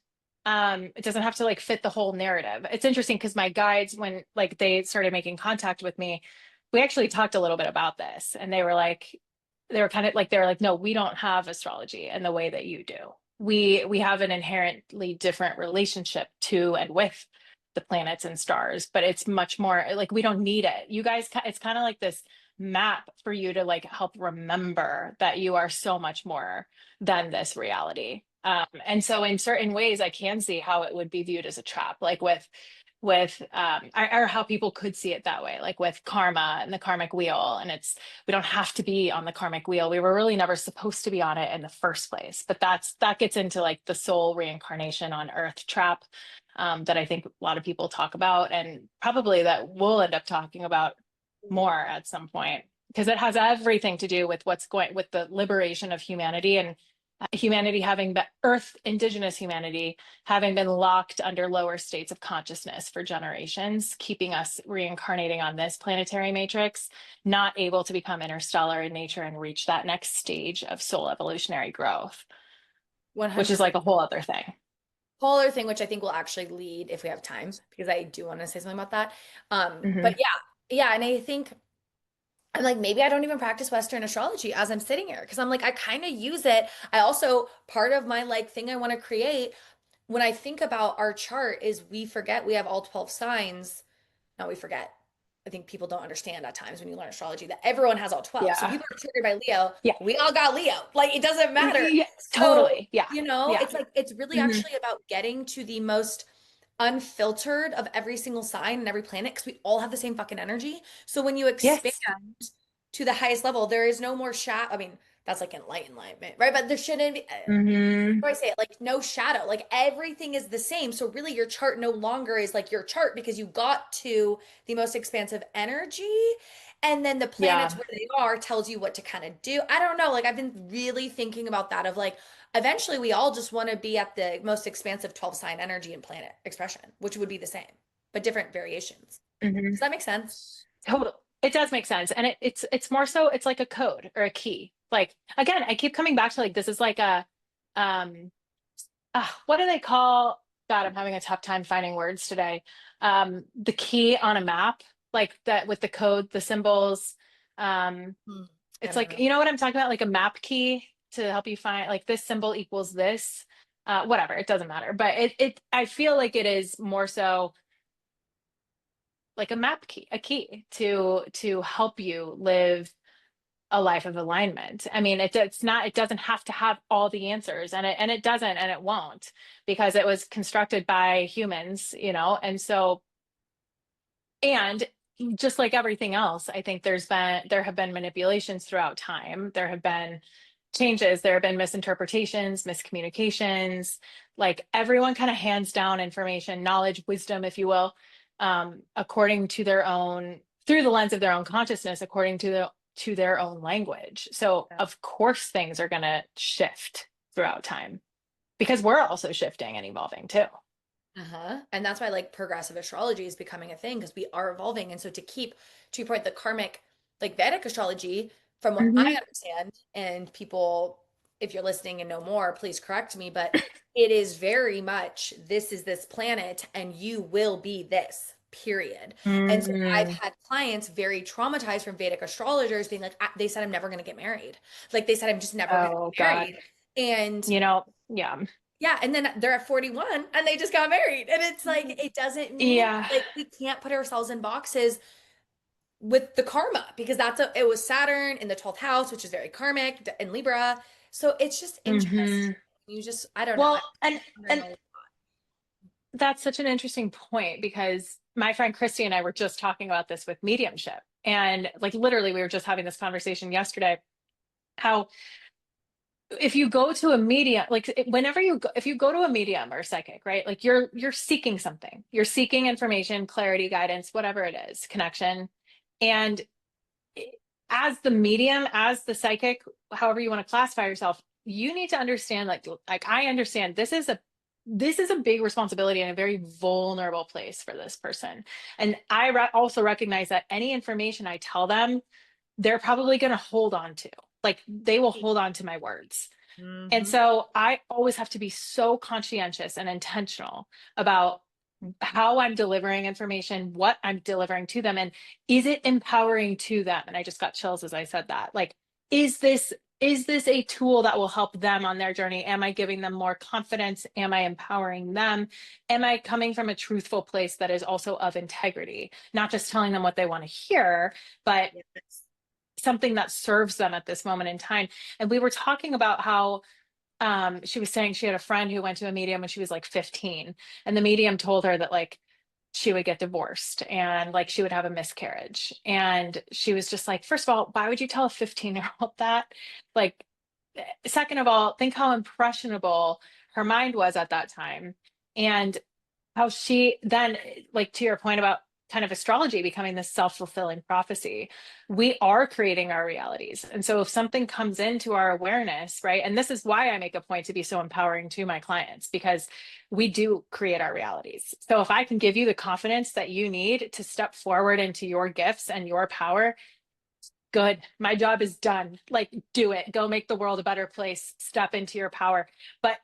It doesn't have to like fit the whole narrative. It's interesting because my guides, when like they started making contact with me, we actually talked a little bit about this, and they were like, they were like, no, we don't have astrology in the way that you do. We have an inherently different relationship to and with the planets and stars, but it's much more like we don't need it. You guys, it's kind of like this map for you to like help remember that you are so much more than this reality. And so in certain ways, I can see how it would be viewed as a trap, like or how people could see it that way, like with karma and the karmic wheel. And we don't have to be on the karmic wheel. We were really never supposed to be on it in the first place. But that gets into like the soul reincarnation on Earth trap, that I think a lot of people talk about, and probably that we'll end up talking about more at some point, because it has everything to do with what's going with the liberation of humanity and humanity having been Earth, indigenous humanity having been locked under lower states of consciousness for generations, keeping us reincarnating on this planetary matrix, not able to become interstellar in nature and reach that next stage of soul evolutionary growth, which is 100%. like a whole other thing. Whole other thing, which I think will actually lead if we have time, because I do want to say something about that. But Hmm. yeah, and I think I'm like, maybe I don't even practice Western astrology as I'm sitting here because I'm like, I kind of use it. I also, part of my like thing I want to create when I think about our chart is we forget we have all 12 signs. No, we forget. I think people don't understand at times when you learn astrology that everyone has all 12. So Yeah. people are triggered by Leo. Yeah. We all got Leo. Like it doesn't matter. Yeah. So, Totally. Yeah. Yeah. it's like, it's really Hmm. actually about getting to the most unfiltered of every single sign and every planet because we all have the same fucking energy. So when you expand Yes. to the highest level, there is no more shadow. I mean, that's like enlightenment, right? But there shouldn't be, Hmm. how do I say it? Like no shadow. Like everything is the same. So really your chart no longer is like your chart because you got to the most expansive energy. And then the planets Yeah. where they are tells you what to kind of do. I don't know. Like I've been really thinking about that of like eventually we all just want to be at the most expansive 12 sign energy and planet expression, which would be the same, but different variations. Hmm. Does that make sense? Total. It does make sense. And it's more so it's like a code or a key. Like again, I keep coming back to like this is like a um what do they call, God, I'm having a tough time finding words today. The key on a map, like that with the code, the symbols. Um, I it's don't like, know. you know what I'm talking about? Like a map key to help you find like this symbol equals this. Whatever, it doesn't matter. But I feel like it is more so like a map key, a key to help you live a life of alignment. I mean, it's not, it doesn't have to have all the answers, and it doesn't, and it won't, because it was constructed by humans, you know? And so, and just like everything else, I think there have been manipulations throughout time. There have been changes, there have been misinterpretations, miscommunications, like everyone kind of hands down information, knowledge, wisdom, if you will, according to their own, through the lens of their own consciousness, according to their own language. So Yeah. of course things are going to shift throughout time, because we're also shifting and evolving too. Uh-huh. And that's why like progressive astrology is becoming a thing because we are evolving. And so to your point, the karmic, like Vedic astrology, from what I Hmm. understand, and people, if you're listening and know more, please correct me, but it is very much this is this planet and you will be this, period. And so I've Mm. had clients very traumatized from Vedic astrologers being like, they said I'm never going to get married. Like they said I'm just never going to Oh get God. married. And You know, yeah. yeah, and then they're at 41 and they just got married. And it's like it doesn't mean Yeah. like we can't put ourselves in boxes with the karma because it was Saturn in the 12th house, which is very karmic in Libra. So it's just interesting. Hmm. You just I don't know. I'm Well, wondering and a lot. that's such an interesting point, because my friend Christy and I were just talking about this with mediumship. And like literally we were just having this conversation yesterday, how if you go to a medium, like whenever you go, if you go to a medium or a psychic, right? Like you're seeking something. You're seeking information, clarity, guidance, whatever it is, connection. And as the medium, as the psychic, however you want to classify yourself, you need to understand, like I understand this is a big responsibility and a very vulnerable place for this person. And also recognize that any information I tell them, they're probably going to hold on to. Like they will hold on to my words. And Mhm. so I always have to be so conscientious and intentional about how I'm delivering information, what I'm delivering to them, and is it empowering to them? And I just got chills as I said that. Like, is this is this a tool that will help them on their journey? Am I giving them more confidence? Am I empowering them? Am I coming from a truthful place that is also of integrity, not just telling them what they want to hear, but Yes. something that serves them at this moment in time? And we were talking about how she was saying she had a friend who went to a medium when she was like 15, and the medium told her that like she would get divorced and like she would have a miscarriage. And she was just like, first of all, why would you tell a 15-year-old that? Like, second of all, think how impressionable her mind was at that time. And how she then, like to your point about kind of astrology becoming this self-fulfilling prophecy, we are creating our realities. And so if something comes into our awareness, right, and this is why I make a point to be so empowering to my clients, because we do create our realities. So if I can give you the confidence that you need to step forward into your gifts and your power, good, my job is done. Like, do it, go make the world a better place, step into your power. But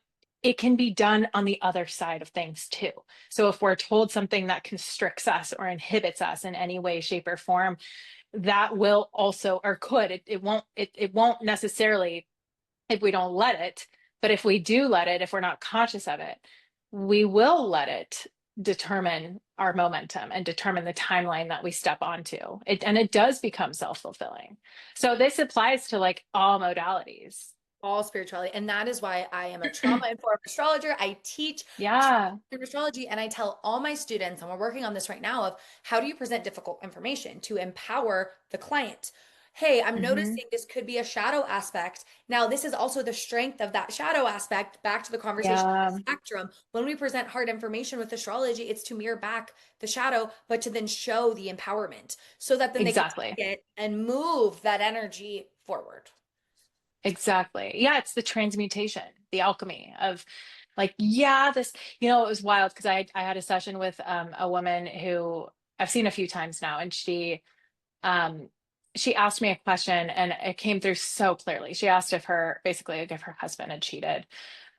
it can be done on the other side of things too. So if we're told something that constricts us or inhibits us in any way, shape, or form, that will also, or could, it won't necessarily, if we don't let it, but if we do let it, if we're not conscious of it, we will let it determine our momentum and determine the timeline that we step onto it. And it does become self-fulfilling. So this applies to like all modalities. All spirituality. And that is why I am a trauma-informed astrologer. I teach Yeah. astrology and I tell all my students, and we're working on this right now, of how do you present difficult information to empower the client? Hey, I'm Hmm. noticing this could be a shadow aspect. Now, this is also the strength of that shadow aspect. Back to the conversation of the Yeah, spectrum. When we present hard information with astrology, it's to mirror back the shadow, but to then show the empowerment so that then they can exactly. take it and move that energy forward. Exactly. Yeah, it's the transmutation, the alchemy of like, yeah, this, it was wild because I had a session with a woman who I've seen a few times now, and um she asked me a question and it came through so clearly. She asked if her basically like if her husband had cheated.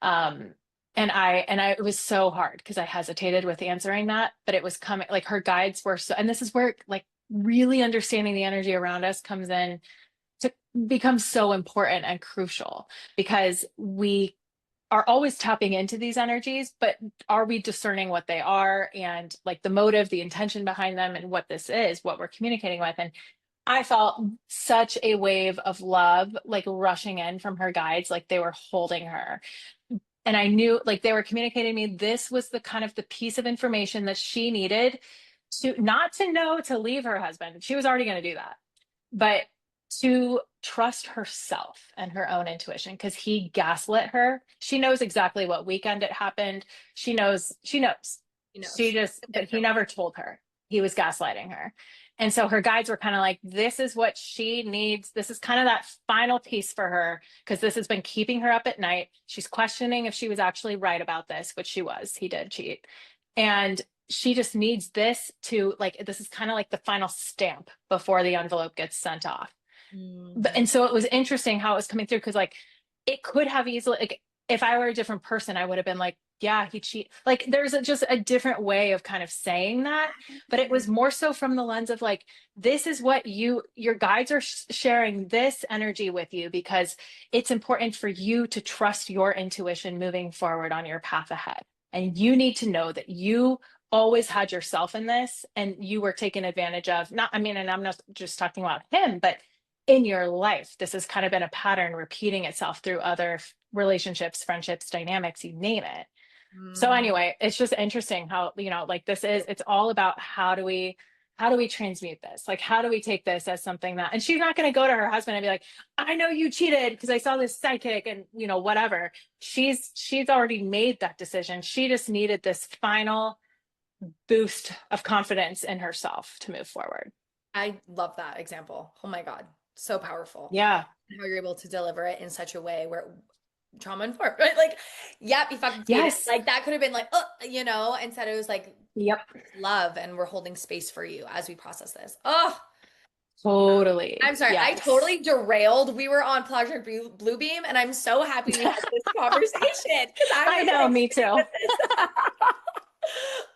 Um and I it was so hard because I hesitated with answering that, but it was coming, like her guides were so, and this is where like really understanding the energy around us comes in to become so important and crucial, because are always tapping into these energies, but are we discerning what they are and like the motive, the intention behind them, and what this is, what we're communicating with? And I felt such a wave of love, like rushing in from her guides, like they were holding her. And I knew like they were communicating to me this was the kind of the piece of information that she needed to not to know to leave her husband. She was already going to do that, but to trust herself and her own intuition because he gaslit her. She knows exactly what weekend it happened. She knows. You know, She just, but he never told her. He was gaslighting her. And so her guides were kind of like, this is what she needs. This is kind of that final piece for her because this has been keeping her up at night. She's questioning if she was actually right about this, which she was. He did cheat. And she just needs this to like, this is kind of like the final stamp before the envelope gets sent off. But, Mhm. and so it was interesting how it was coming through because like it could have easily like if I were a different person, I would have been like, yeah, he cheat. Like there's just a different way of kind of saying that, but it was more so from the lens of like, this is what your guides are sharing this energy with you because it's important for you to trust your intuition moving forward on your path ahead. And you need to know that you always had yourself in this and you were taken advantage of. Not, I mean, and I'm not just talking about him, but in your life, this has kind of been a pattern repeating itself through other relationships, friendships, dynamics, you name it. So Mm. anyway, it's just interesting how, like this is, it's all about how do we transmute this? Like, how do we take this as something that, and she's not going to go to her husband and be like, I know you cheated because I saw this psychic and, whatever. She's already made that decision. She just needed this final boost of confidence in herself to move forward. I love that example. Oh my God. So powerful. Yeah. How you're able to deliver it in such a way where trauma informed, right? Like, yep, you fucking cheated. Yes. Like that could have been like, oh, instead it was like Yep. love and we're holding space for you as we process this. Oh, Totally. I'm sorry. I Yes. totally derailed. We were on Project Bluebeam, and I'm so happy we had this conversation because I'm I just know, like me sitting too. with this.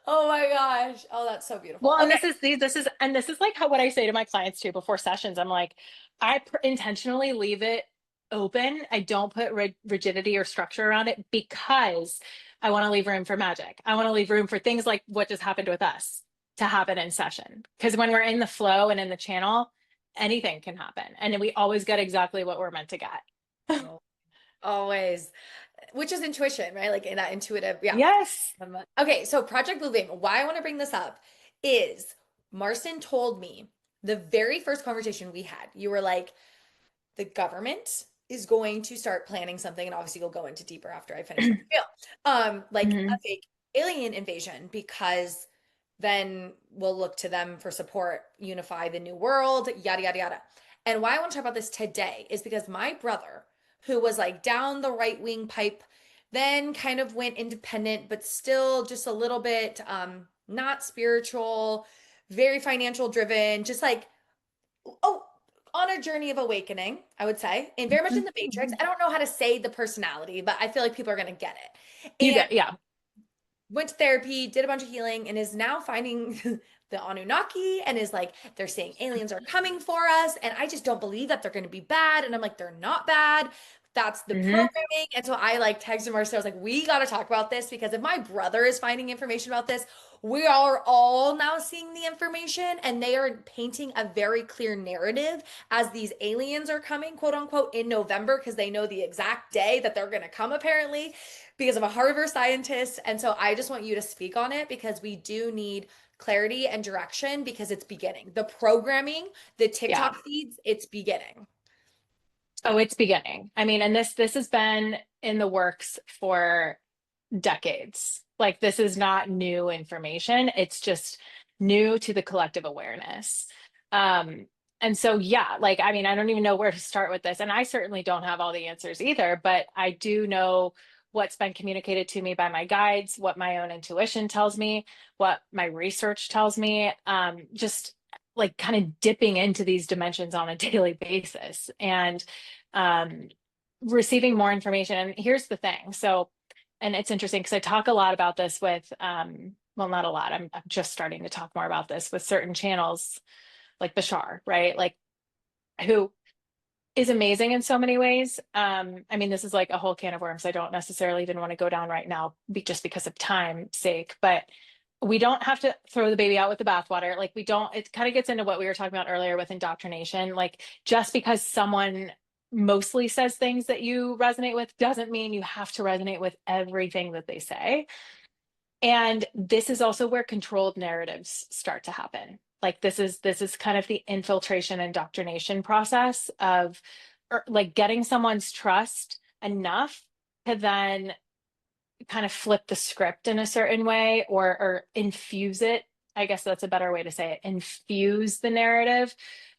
Oh my gosh. Oh, that's so beautiful. Well, and Okay. this is like how what I say to my clients too before sessions. I'm like, intentionally leave it open. I don't put rigidity or structure around it because I want to leave room for magic. I want to leave room for things like what just happened with us to happen in session. Because when we're in the flow and in the channel, anything can happen, and we always get exactly what we're meant to get. Oh, always. Which is intuition, right? Like in that intuitive, yeah. Yes. Okay, so Project Blue Beam, why I want to bring this up is Marston told me the very first conversation we had, you were like, the government is going to start planning something, and obviously you'll go into deeper after I finish my spiel. Like a Mhm. fake alien invasion, because then we'll look to them for support, unify the new world, yada yada yada. And why I want to talk about this today is because my brother, who was like down the right wing pipe, then kind of went independent, but still just a little bit not spiritual, very financial driven, just like oh, on a journey of awakening, I would say, and very much in the matrix. Mhm. I don't know how to say the personality, but I feel like people are going to get it. You And get, yeah. went to therapy, did a bunch of healing, and is now finding the Anunnaki and is like, they're saying aliens are coming for us. And I just don't believe that they're going to be bad. And I'm like, they're not bad. That's the Hmm. programming. And so I like texted Marcia. I was like, we got to talk about this because if my brother is finding information about this, we are all now seeing the information and they are painting a very clear narrative as these aliens are coming, quote unquote, in November because they know the exact day that they're going to come, apparently, because of a Harvard scientist. And so I just want you to speak on it because we do need clarity and direction because it's beginning. The programming, the Yeah. TikTok feeds, it's beginning. Oh, it's beginning. I mean, and this has been in the works for decades. Like this is not new information. It's just new to the collective awareness. Um, and so yeah, like I mean, I don't even know where to start with this. And I certainly don't have all the answers either, but I do know what's been communicated to me by my guides, what my own intuition tells me, what my research tells me. Just like kind of dipping into these dimensions on a daily basis and um, receiving more information. And here's the thing. So and it's interesting because I talk a lot about this with well, not a lot. I'm just starting to talk more about this with certain channels like Bashar, right? Like who is amazing in so many ways. I mean, this is like a whole can of worms I don't necessarily even want to go down right now just because of time sake, but we don't have to throw the baby out with the bathwater. Like we don't, it kind of gets into what we were talking about earlier with indoctrination. Like just because someone mostly says things that you resonate with doesn't mean you have to resonate with everything that they say. And this is also where controlled narratives start to happen. Like this is kind of the infiltration indoctrination process of like getting someone's trust enough to then kind of flip the script in a certain way or infuse it. I guess that's a better way to say it. Infuse the narrative.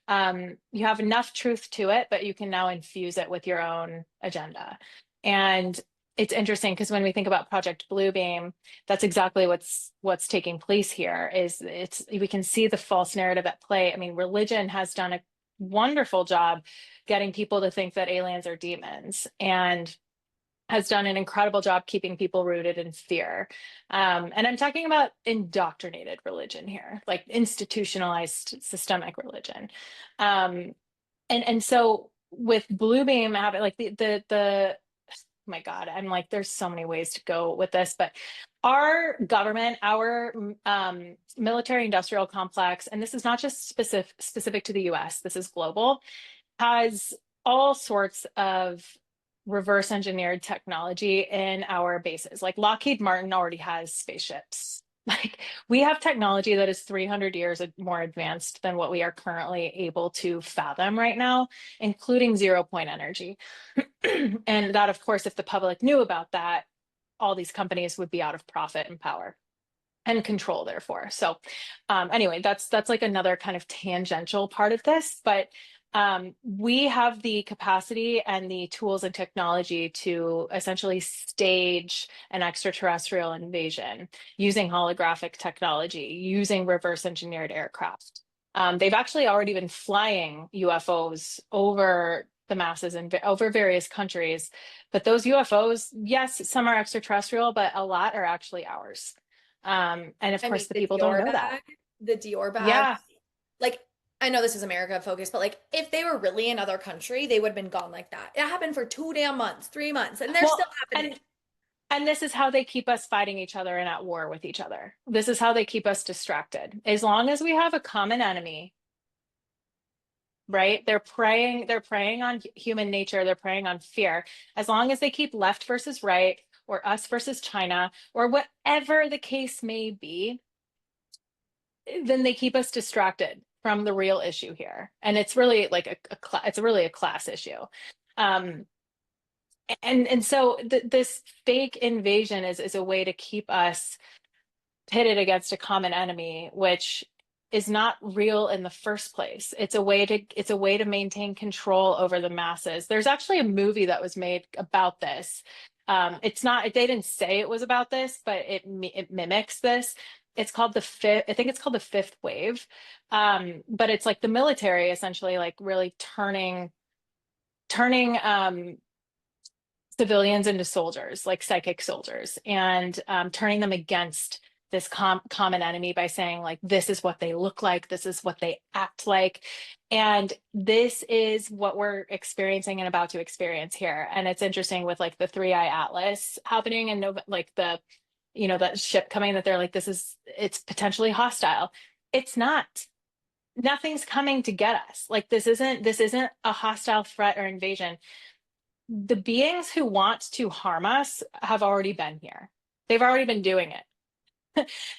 You have enough truth to it, but you can now infuse it with your own agenda. And it's interesting because when we think about Project Bluebeam, that's exactly what's taking place here. Is it's we can see the false narrative at play. I mean, religion has done a wonderful job getting people to think that aliens are demons, and has done an incredible job keeping people rooted in fear. And I'm talking about indoctrinated religion here, like institutionalized systemic religion. Um, and so with Bluebeam having like the oh my God, I'm like, there's so many ways to go with this, but our government, our military industrial complex, and this is not just specific to the US, this is global, has all sorts of reverse engineered technology in our bases. Like Lockheed Martin already has spaceships. Like we have technology that is 300 years more advanced than what we are currently able to fathom right now, including zero point energy. And that, of course, if the public knew about that, all these companies would be out of profit and power and control, therefore. So anyway, that's like another kind of tangential part of this, but we have the capacity and the tools and technology to essentially stage an extraterrestrial invasion using holographic technology, using reverse engineered aircraft. They've actually already been flying UFOs over the masses and over various countries, but those UFOs, yes, some are extraterrestrial, but a lot are actually ours. And of I mean, course, the people don't know that. The Dior bag, Yeah. like I know this is America focused, but like if they were really another country, they would have been gone like that. It happened for 2 damn months, 3 months, and they're Well, still happening. and this is how they keep us fighting each other and at war with each other. This is how they keep us distracted. As long as we have a common enemy, right? They're preying on human nature, they're preying on fear. As long as they keep left versus right, or us versus China, or whatever the case may be, then they keep us distracted from the real issue here. And it's really like it's really a class issue. Um, and so this fake invasion is a way to keep us pitted against a common enemy, which is not real in the first place. It's a way to maintain control over the masses. There's actually a movie that was made about this. It's not, they didn't say it was about this, but it mimics this. It's called the fifth, I think it's called the Fifth Wave. But it's like the military essentially like really turning civilians into soldiers, like psychic soldiers, and turning them against this common enemy by saying, like, this is what they look like, this is what they act like. And this is what we're experiencing and about to experience here. And it's interesting with like the Three Eye Atlas happening and like that ship coming that they're like, it's potentially hostile. It's not. Nothing's coming to get us. Like this isn't a hostile threat or invasion. The beings who want to harm us have already been here. They've already been doing it.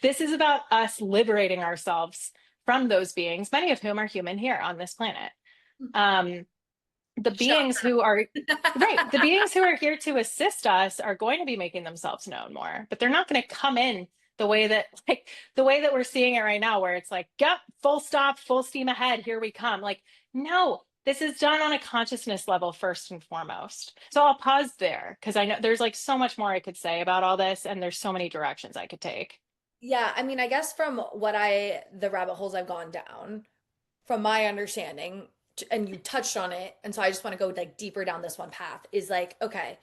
This is about us liberating ourselves from those beings, many of whom are human here on this planet. Um, the beings Shocker. who are right, the beings who are here to assist us are going to be making themselves known more, but they're not going to come in the way that we're seeing it right now, where it's like, yep, full stop, full steam ahead, here we come. Like, no, this is done on a consciousness level first and foremost. So I'll pause there because I know there's like so much more I could say about all this, and there's so many directions I could take. Yeah, I mean, I guess from the rabbit holes I've gone down, from my understanding, and you touched on it, and so I just want to go like deeper down this one path, is like, okay,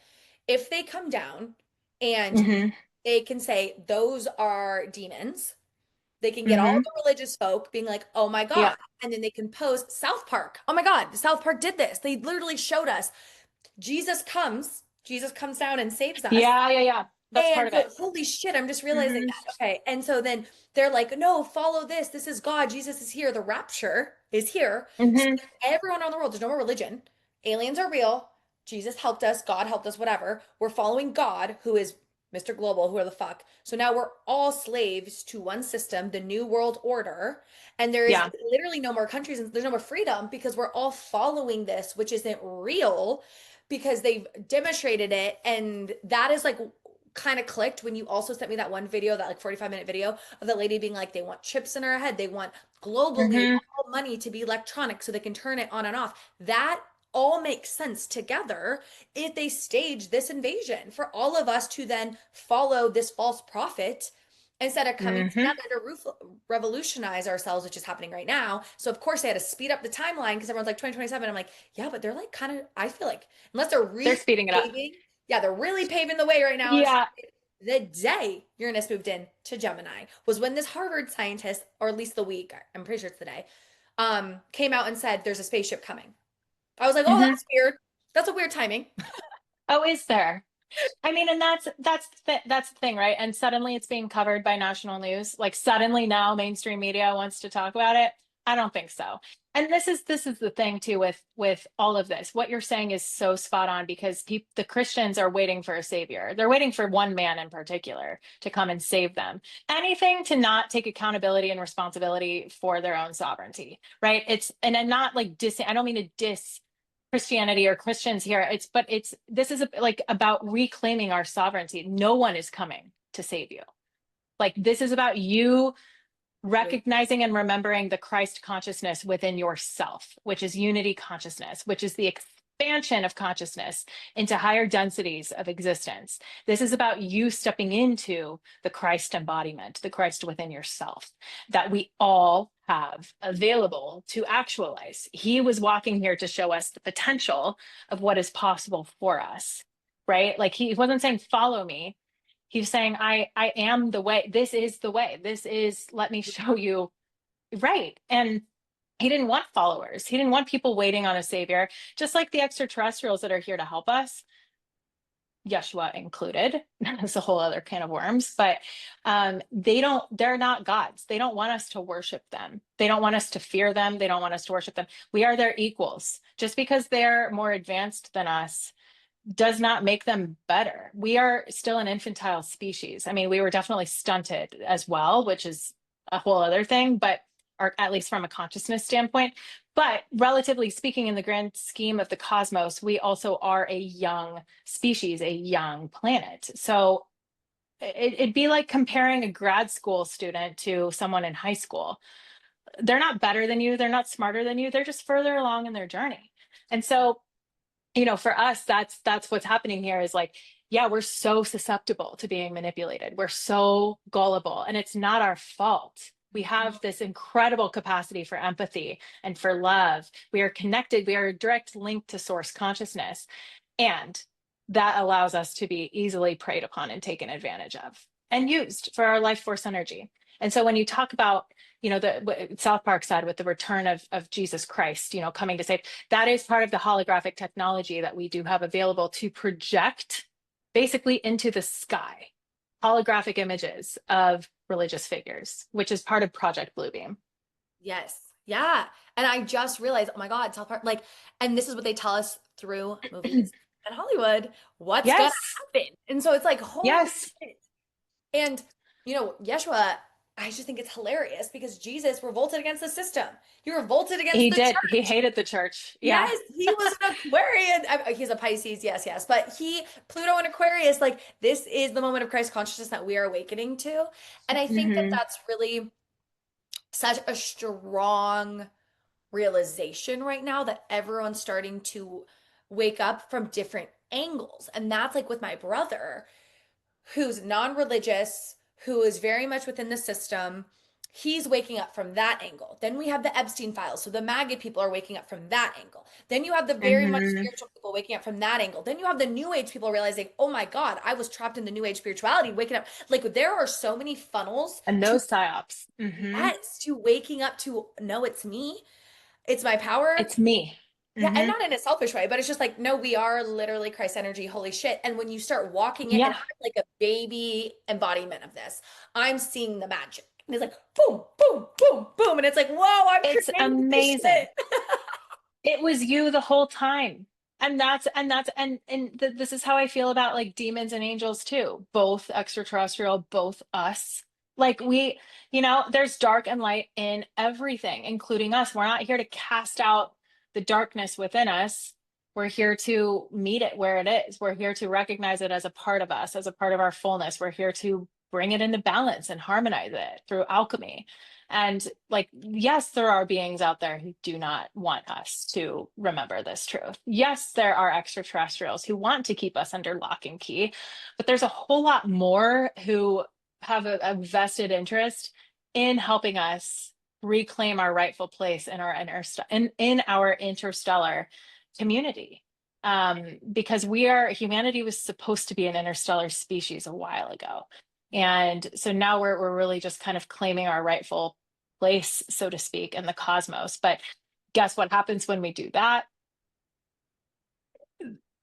if they come down and Hmm. they can say those are demons, They can get all Hmm. the religious folk being like, oh my Yeah. God. And then they can post South Park. Oh my God, South Park did this. They literally showed us Jesus comes down and saves us. Yeah. Yeah. Yeah. That's part And of it. so, holy shit, I'm just realizing Hmm. that. Okay. And so then they're like, no, follow this. This is God. Jesus is here. The rapture is here. So Hmm. everyone around the world, there's no more religion. Aliens are real. Jesus helped us. God helped us, whatever. We're following God, who is Mr. Global, who are the fuck. So now we're all slaves to one system, the New World Order. And there is Yeah. literally no more countries and there's no more freedom because we're all following this, which isn't real because they've demonstrated it. And that is like kind of clicked when you also sent me that one video, that like 45-minute video of the lady being like, they want chips in her head. They want globally Hmm. all money to be electronic so they can turn it on and off. That all makes sense together if they stage this invasion for all of us to then follow this false prophet instead of coming Hmm. together to revolutionize ourselves, which is happening right now. So of course they had to speed up the timeline because everyone's like 2027. I'm like, yeah, but they're like kind of, I feel like unless they're They're really speeding it up. paving, yeah, they're really paving the way right now. Yeah. The day Uranus moved in to Gemini was when this Harvard scientist, or at least the week, I'm pretty sure it's the day, came out and said there's a spaceship coming. I was like, oh, Hmm. that's weird. That's a weird timing. Oh, is there? I mean, and that's the thing, right? And suddenly it's being covered by national news. Like suddenly now mainstream media wants to talk about it. I don't think so. And this is the thing too with all of this. What you're saying is so spot on because the Christians are waiting for a savior. They're waiting for one man in particular to come and save them. Anything to not take accountability and responsibility for their own sovereignty, right? And I'm not like I don't mean to diss Christianity or Christians here. This is like about reclaiming our sovereignty. No one is coming to save you. Like this is about you recognizing and remembering the Christ consciousness within yourself, which is unity consciousness, which is the expansion of consciousness into higher densities of existence. This is about you stepping into the Christ embodiment, the Christ within yourself that we all have available to actualize. He was walking here to show us the potential of what is possible for us, right? Like he wasn't saying, follow me. He's saying, I am the way. This is the way. This is, let me show you. Right. And he didn't want followers. He didn't want people waiting on a savior, just like the extraterrestrials that are here to help us, Yeshua included. That's a whole other can of worms, but they're not gods. They don't want us to worship them. They don't want us to fear them. They don't want us to worship them. We are their equals. Just because they're more advanced than us does not make them better. We are still an infantile species. I mean, we were definitely stunted as well, which is a whole other thing, but or at least from a consciousness standpoint. But relatively speaking, in the grand scheme of the cosmos, we also are a young species, a young planet. So it'd be like comparing a grad school student to someone in high school. They're not better than you, they're not smarter than you, they're just further along in their journey. And so for us, that's what's happening here is like, yeah, we're so susceptible to being manipulated. We're so gullible, and it's not our fault. We have this incredible capacity for empathy and for love. We are connected. We are a direct link to source consciousness. And that allows us to be easily preyed upon and taken advantage of and used for our life force energy. And so when you talk about, the South Park side with the return of Jesus Christ, coming to save, that is part of the holographic technology that we do have available to project basically into the sky holographic images of religious figures, which is part of Project Bluebeam. Yes. Yeah. And I just realized, oh my God, South Park, like, and this is what they tell us through movies and Hollywood, what's gonna Yes. happen. And so it's like, holy Yes. shit. And, Yeshua, I just think it's hilarious because Jesus revolted against the system. He revolted against He the did. He church. hated the church. Yeah. Yes, he was an Aquarian. He's a Pisces, yes, yes. But Pluto and Aquarius, like, this is the moment of Christ consciousness that we are awakening to. And I think that Hmm. that's really such a strong realization right now that everyone's starting to wake up from different angles. And that's like with my brother, who's non religious, who is very much within the system. He's waking up from that angle. Then we have the Epstein files. So the maggot people are waking up from that angle. Then you have the very much Hmm. spiritual people waking up from that angle. Then you have the new age people realizing, oh my God, I was trapped in the new age spirituality, waking up. Like there are so many funnels And to, those psyops. Hmm. yes, to waking up to, no, it's me. It's my power. It's me. Yeah, and Hmm. not in a selfish way, but it's just like, no, we are literally Christ energy. Holy shit. And when you start walking it, and Yeah. I'm like a baby embodiment of this, I'm seeing the magic. And it's like, boom, boom, boom, boom. And it's like, whoa, I'm It's creating this amazing. shit. It was you the whole time. This is how I feel about like demons and angels too, both extraterrestrial, both us. Like there's dark and light in everything, including us. We're not here to cast out the darkness within us. We're here to meet it where it is. We're here to recognize it as a part of us, as a part of our fullness. We're here to bring it into balance and harmonize it through alchemy. And like, yes, there are beings out there who do not want us to remember this truth. Yes, there are extraterrestrials who want to keep us under lock and key, but there's a whole lot more who have a vested interest in helping us reclaim our rightful place in in our interstellar community. Because humanity was supposed to be an interstellar species a while ago. And so now we're really just kind of claiming our rightful place, so to speak, in the cosmos. But guess what happens when we do that?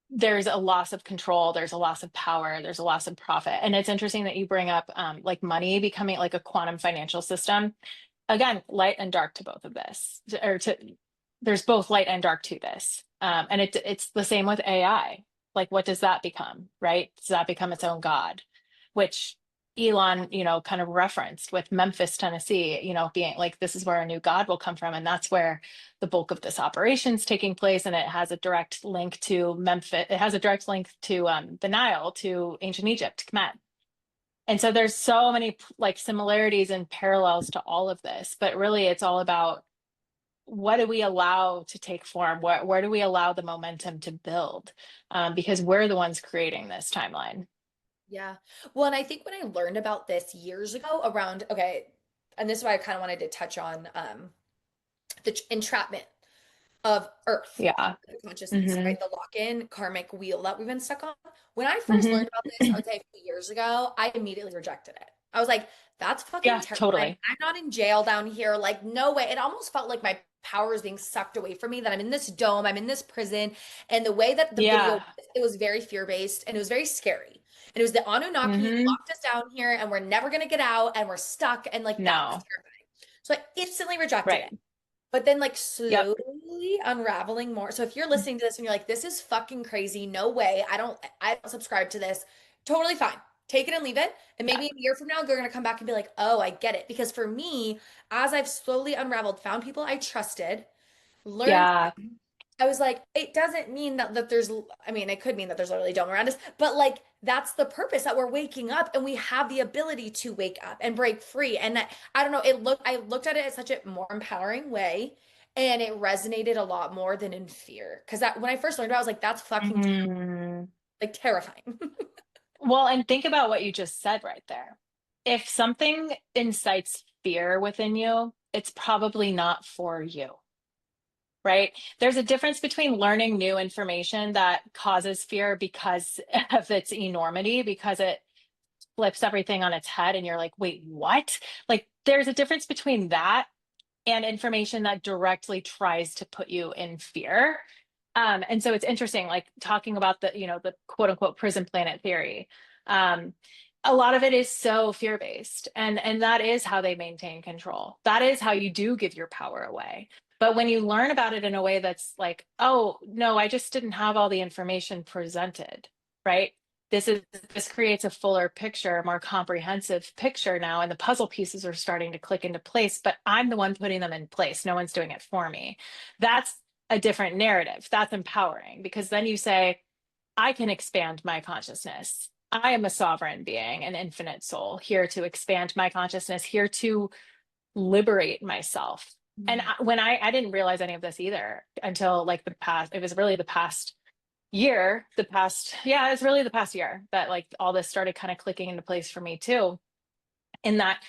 There's a loss of control, there's a loss of power, there's a loss of profit. And it's interesting that you bring up like money becoming like a quantum financial system. Again, light and dark to both of this, there's both light and dark to this. And it's the same with AI. Like, what does that become, right? Does that become its own god? Which Elon, kind of referenced with Memphis, Tennessee, being like, this is where our new God will come from. And that's where the bulk of this operation's taking place. And it has a direct link to Memphis. It has a direct link to the Nile, to ancient Egypt, Kemet. And so there's so many like similarities and parallels to all of this. But really, it's all about what do we allow to take form? Where do we allow the momentum to build? Because we're the ones creating this timeline. Yeah. Well, and I think when I learned about this years ago around, okay, and this is why I kind of wanted to touch on the entrapment of Earth, Yeah. consciousness, Hmm. right? The lock-in karmic wheel that we've been stuck on. When I first Hmm. learned about this, I would say a few years ago, I immediately rejected it. I was like, that's fucking Yeah, terrifying. totally. I'm not in jail down here. Like, no way. It almost felt like my power is being sucked away from me, that I'm in this dome, I'm in this prison. And the way that the video, Yeah. it was very fear-based and it was very scary. And it was the Anunnaki Hmm. locked us down here and we're never going to get out and we're stuck. And like, that was No. terrifying. So I instantly rejected it. Right. But then like Yep. slowly unraveling more. So if you're listening to this and you're like, this is fucking crazy, no way, I don't subscribe to this, totally fine. Take it and leave it. And Yeah. maybe a year from now, you're gonna come back and be like, oh, I get it. Because for me, as I've slowly unraveled, found people I trusted, learned, Yeah. I was like, it doesn't mean that there's, I mean, it could mean that there's literally dome around us, but like that's the purpose, that we're waking up and we have the ability to wake up and break free. And that, I don't know, I looked at it as such a more empowering way, and it resonated a lot more than in fear. Cause that when I first learned about it, I was like, that's fucking Mhm. like terrifying. Well, and think about what you just said right there. If something incites fear within you, it's probably not for you, right? There's a difference between learning new information that causes fear because of its enormity, because it flips everything on its head and you're like, wait, what? Like, there's a difference between that and information that directly tries to put you in fear. And so it's interesting, like talking about the quote unquote prison planet theory. Um, a lot of it is so fear-based, and that is how they maintain control. That is how you do give your power away. But when you learn about it in a way that's like, oh no, I just didn't have all the information presented, right? This creates a fuller picture, a more comprehensive picture now, and the puzzle pieces are starting to click into place, but I'm the one putting them in place. No one's doing it for me. That's a different narrative. That's empowering, because then you say, I can expand my consciousness. I am a sovereign being, an infinite soul, here to expand my consciousness, here to liberate myself. And I didn't realize any of this either until like it was really the past year, yeah, it's really the past year that like all this started kind of clicking into place for me too. In that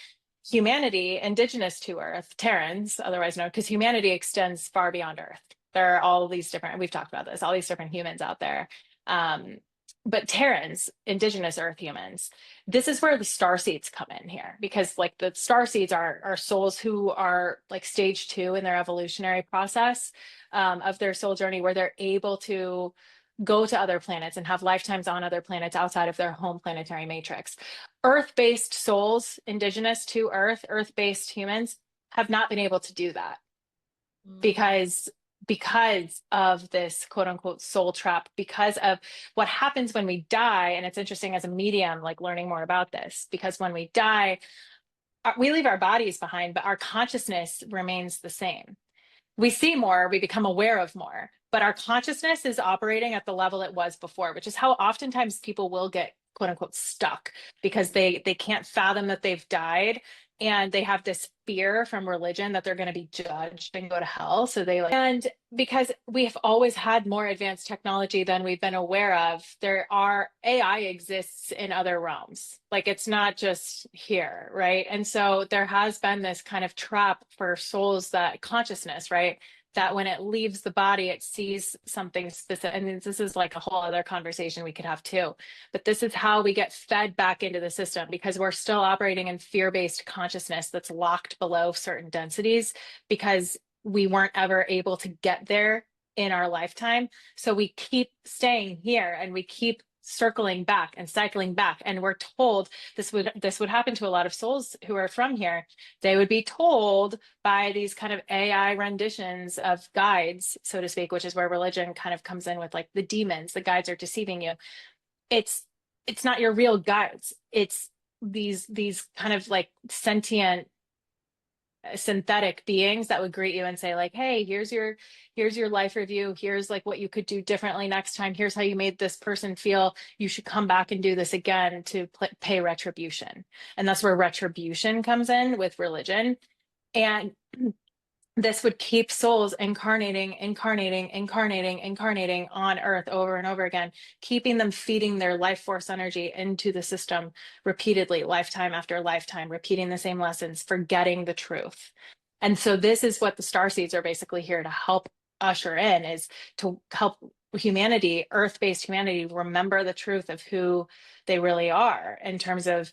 humanity indigenous to Earth, Terrans, otherwise known, because humanity extends far beyond Earth. There are all these different, we've talked about this, all these different humans out there. Um, but Terrans, indigenous Earth humans, this is where the star seeds come in here, because like the star seeds are souls who are like stage 2 in their evolutionary process of their soul journey, where they're able to go to other planets and have lifetimes on other planets outside of their home planetary matrix. Earth-based souls, indigenous to Earth, Earth-based humans have not been able to do that Mm. because of this quote unquote soul trap, because of what happens when we die. And it's interesting as a medium, like learning more about this, because when we die, we leave our bodies behind, but our consciousness remains the same. We see more, we become aware of more, but our consciousness is operating at the level it was before, which is how oftentimes people will get quote unquote stuck, because they can't fathom that they've died, and they have this fear from religion that they're going to be judged and go to hell. So they like, and because we have always had more advanced technology than we've been aware of, there are AI exists in other realms. Like it's not just here, right? And so there has been this kind of trap for souls, that consciousness, right? That when it leaves the body, it sees something specific. And this is like a whole other conversation we could have too. But this is how we get fed back into the system, because we're still operating in fear-based consciousness that's locked below certain densities, because we weren't ever able to get there in our lifetime. So we keep staying here and we keep circling back and cycling back. And we're told this would happen to a lot of souls who are from here. They would be told by these kind of AI renditions of guides, so to speak, which is where religion kind of comes in with like the demons, the guides are deceiving you. It's it's not your real guides. It's these kind of like sentient synthetic beings that would greet you and say like, hey, here's your life review, here's like what you could do differently next time, here's how you made this person feel, you should come back and do this again to pay retribution. And that's where retribution comes in with religion. And this would keep souls incarnating on Earth over and over again, keeping them feeding their life force energy into the system repeatedly, lifetime after lifetime, repeating the same lessons, forgetting the truth. And so this is what the star seeds are basically here to help usher in, is to help humanity, Earth-based humanity, remember the truth of who they really are in terms of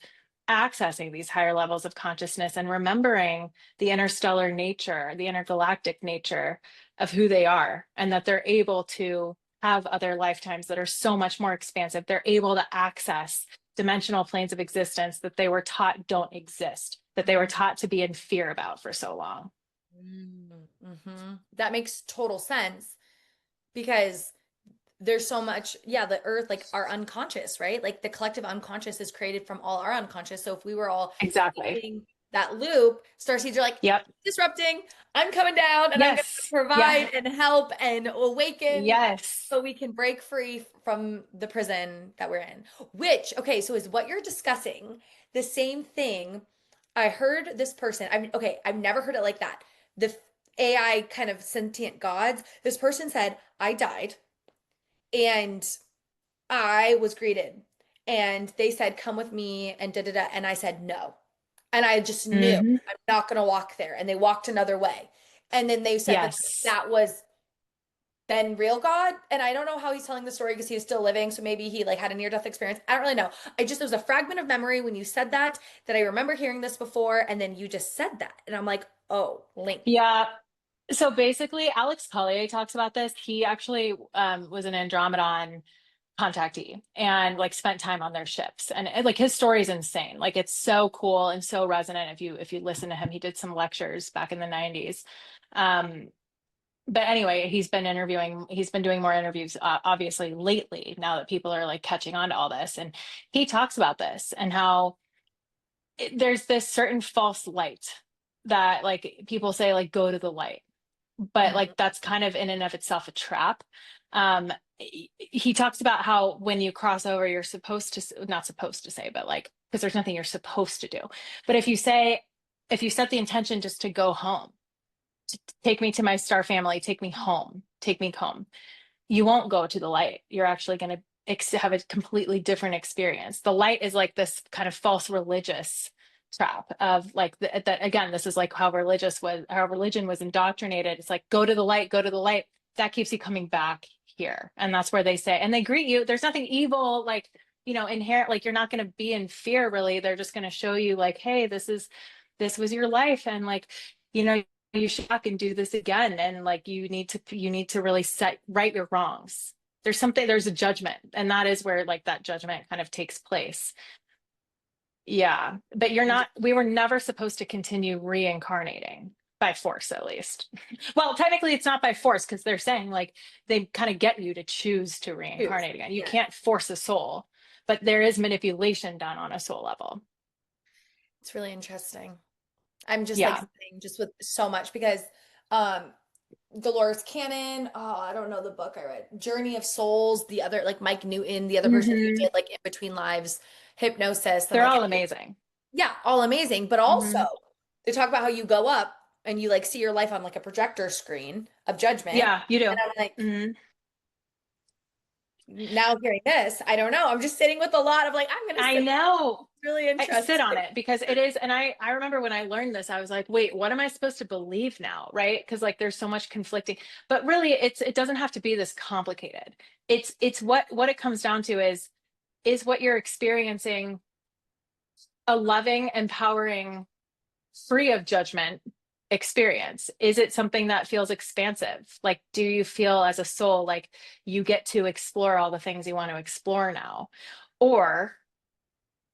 accessing these higher levels of consciousness and remembering the interstellar nature, the intergalactic nature of who they are, and that they're able to have other lifetimes that are so much more expansive. They're able to access dimensional planes of existence that they were taught don't exist, that they were taught to be in fear about for so long. Mm-hmm. That makes total sense because there's so much, yeah, the earth, like our unconscious, right? Like the collective unconscious is created from all our unconscious. So if we were all Exactly. in that loop, starseeds are like, Yep. disrupting, I'm coming down and I'm going to Yes. Yeah. provide and help and awaken Yes. so we can break free from the prison that we're in. Which, okay, so is what you're discussing the same thing? I heard this person, I've never heard it like that. The AI kind of sentient gods, this person said, I died and I was greeted and they said, come with me and da da da. And I said, no. And I just knew Hmm. I'm not going to walk there. And they walked another way. And then they said that Yes. that was then real God. And I don't know how he's telling the story because he is still living. So maybe he like had a near death experience. I don't really know. There was a fragment of memory when you said that I remember hearing this before. And then you just said that. And I'm like, oh, link. Yeah. So basically, Alex Collier talks about this. He actually was an Andromedon contactee and like spent time on their ships, and like his story is insane. Like it's so cool and so resonant. If you listen to him, he did some lectures back in the 90s. Um, but anyway, he's been doing more interviews, obviously lately, now that people are like catching on to all this. And he talks about this and how there's this certain false light that like people say like go to the light, but Mhm. like that's kind of in and of itself a trap. He talks about how when you cross over, you're supposed to, not supposed to say, but like, because there's nothing you're supposed to do. But if you set the intention just to go home, to take me to my star family, take me home, take me home, you won't go to the light. You're actually going to have a completely different experience. The light is like this kind of false religious trap of like that again, this is like how religion was indoctrinated. It's like go to the light, go to the light. That keeps you coming back here. And that's where they say, and they greet you. There's nothing evil, like, inherent, like you're not going to be in fear really. They're just going to show you like, hey, this was your life. And like, you should back and do this again. And like, you need to really set right your wrongs. There's a judgment. And that is where like that judgment kind of takes place. Yeah, but we were never supposed to continue reincarnating by force, at least. Well, technically, it's not by force because they're saying like they kind of get you to choose to Choose. reincarnate again. You Yeah. can't force a soul, but there is manipulation done on a soul level. It's really interesting. I'm just like Yeah. sitting just with so much because um Dolores Cannon, oh, I don't know the book I read. Journey of Souls, the other like Mike Newton, the other person who Hmm. did like In Between Lives, hypnosis, and They're like all amazing. yeah, all amazing. But also Hmm. they talk about how you go up and you like see your life on like a projector screen of judgment. Yeah, you And do. I'm like, Hmm. now hearing this, I don't know. I'm just sitting with a lot of like, I'm gonna I sit. know. It's really I sit on interesting. it because it is, and I remember when I learned this, I was like, wait, what am I supposed to believe now? Right? Because like there's so much conflicting, but really it doesn't have to be this complicated. It's what it comes down to is what you're experiencing a loving, empowering, free of judgment experience? Is it something that feels expansive? Like, do you feel as a soul like you get to explore all the things you want to explore now? Or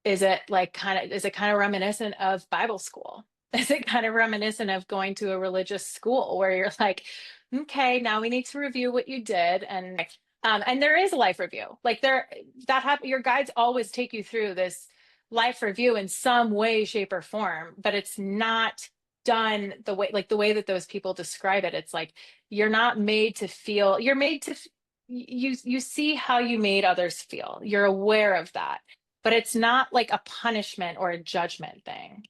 is it kind of reminiscent of Bible school? Is it kind of reminiscent of going to a religious school where you're like, okay, now we need to review what you did, and there is a life review. Like your guides always take you through this life review in some way, shape, or form, but it's not done the way that those people describe it. It's like you're not made to feel, you're made to you see how you made others feel. You're aware of that, but it's not like a punishment or a judgment thing.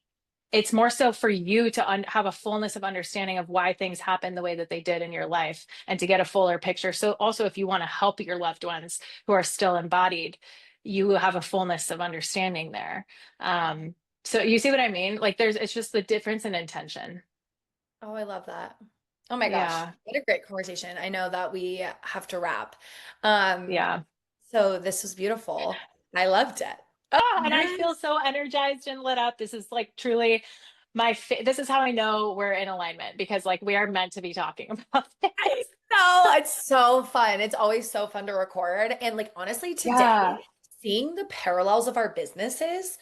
It's more so for you to have a fullness of understanding of why things happen the way that they did in your life and to get a fuller picture. So also if you want to help your loved ones who are still embodied, you have a fullness of understanding there. So you see what I mean? Like it's just the difference in intention. Oh, I love that. Oh my gosh, Yeah. what a great conversation. I know that we have to wrap. Um, Yeah. so this was beautiful. I loved it. Oh, and I Yes. feel so energized and lit up. This is like truly this is how I know we're in alignment because like we are meant to be talking about this. It's so fun. It's always so fun to record. And like honestly, Yeah. today, seeing the parallels of our businesses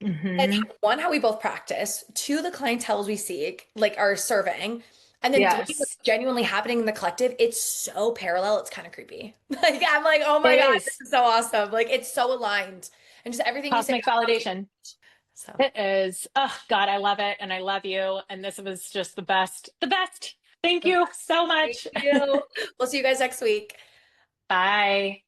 and Hmm. one, how we both practice, two, the clientels we seek, like are serving, and then three, what's Yes, genuinely happening in the collective, it's so parallel, it's kind of creepy. Like I'm like, oh my it God, this is is so awesome. Like it's so aligned. And just everything you say cosmic validation. so It is. Oh God, I love it and I love you. And this was just the best. The best. Thank you so thank much. you. We'll see you guys next week. Bye.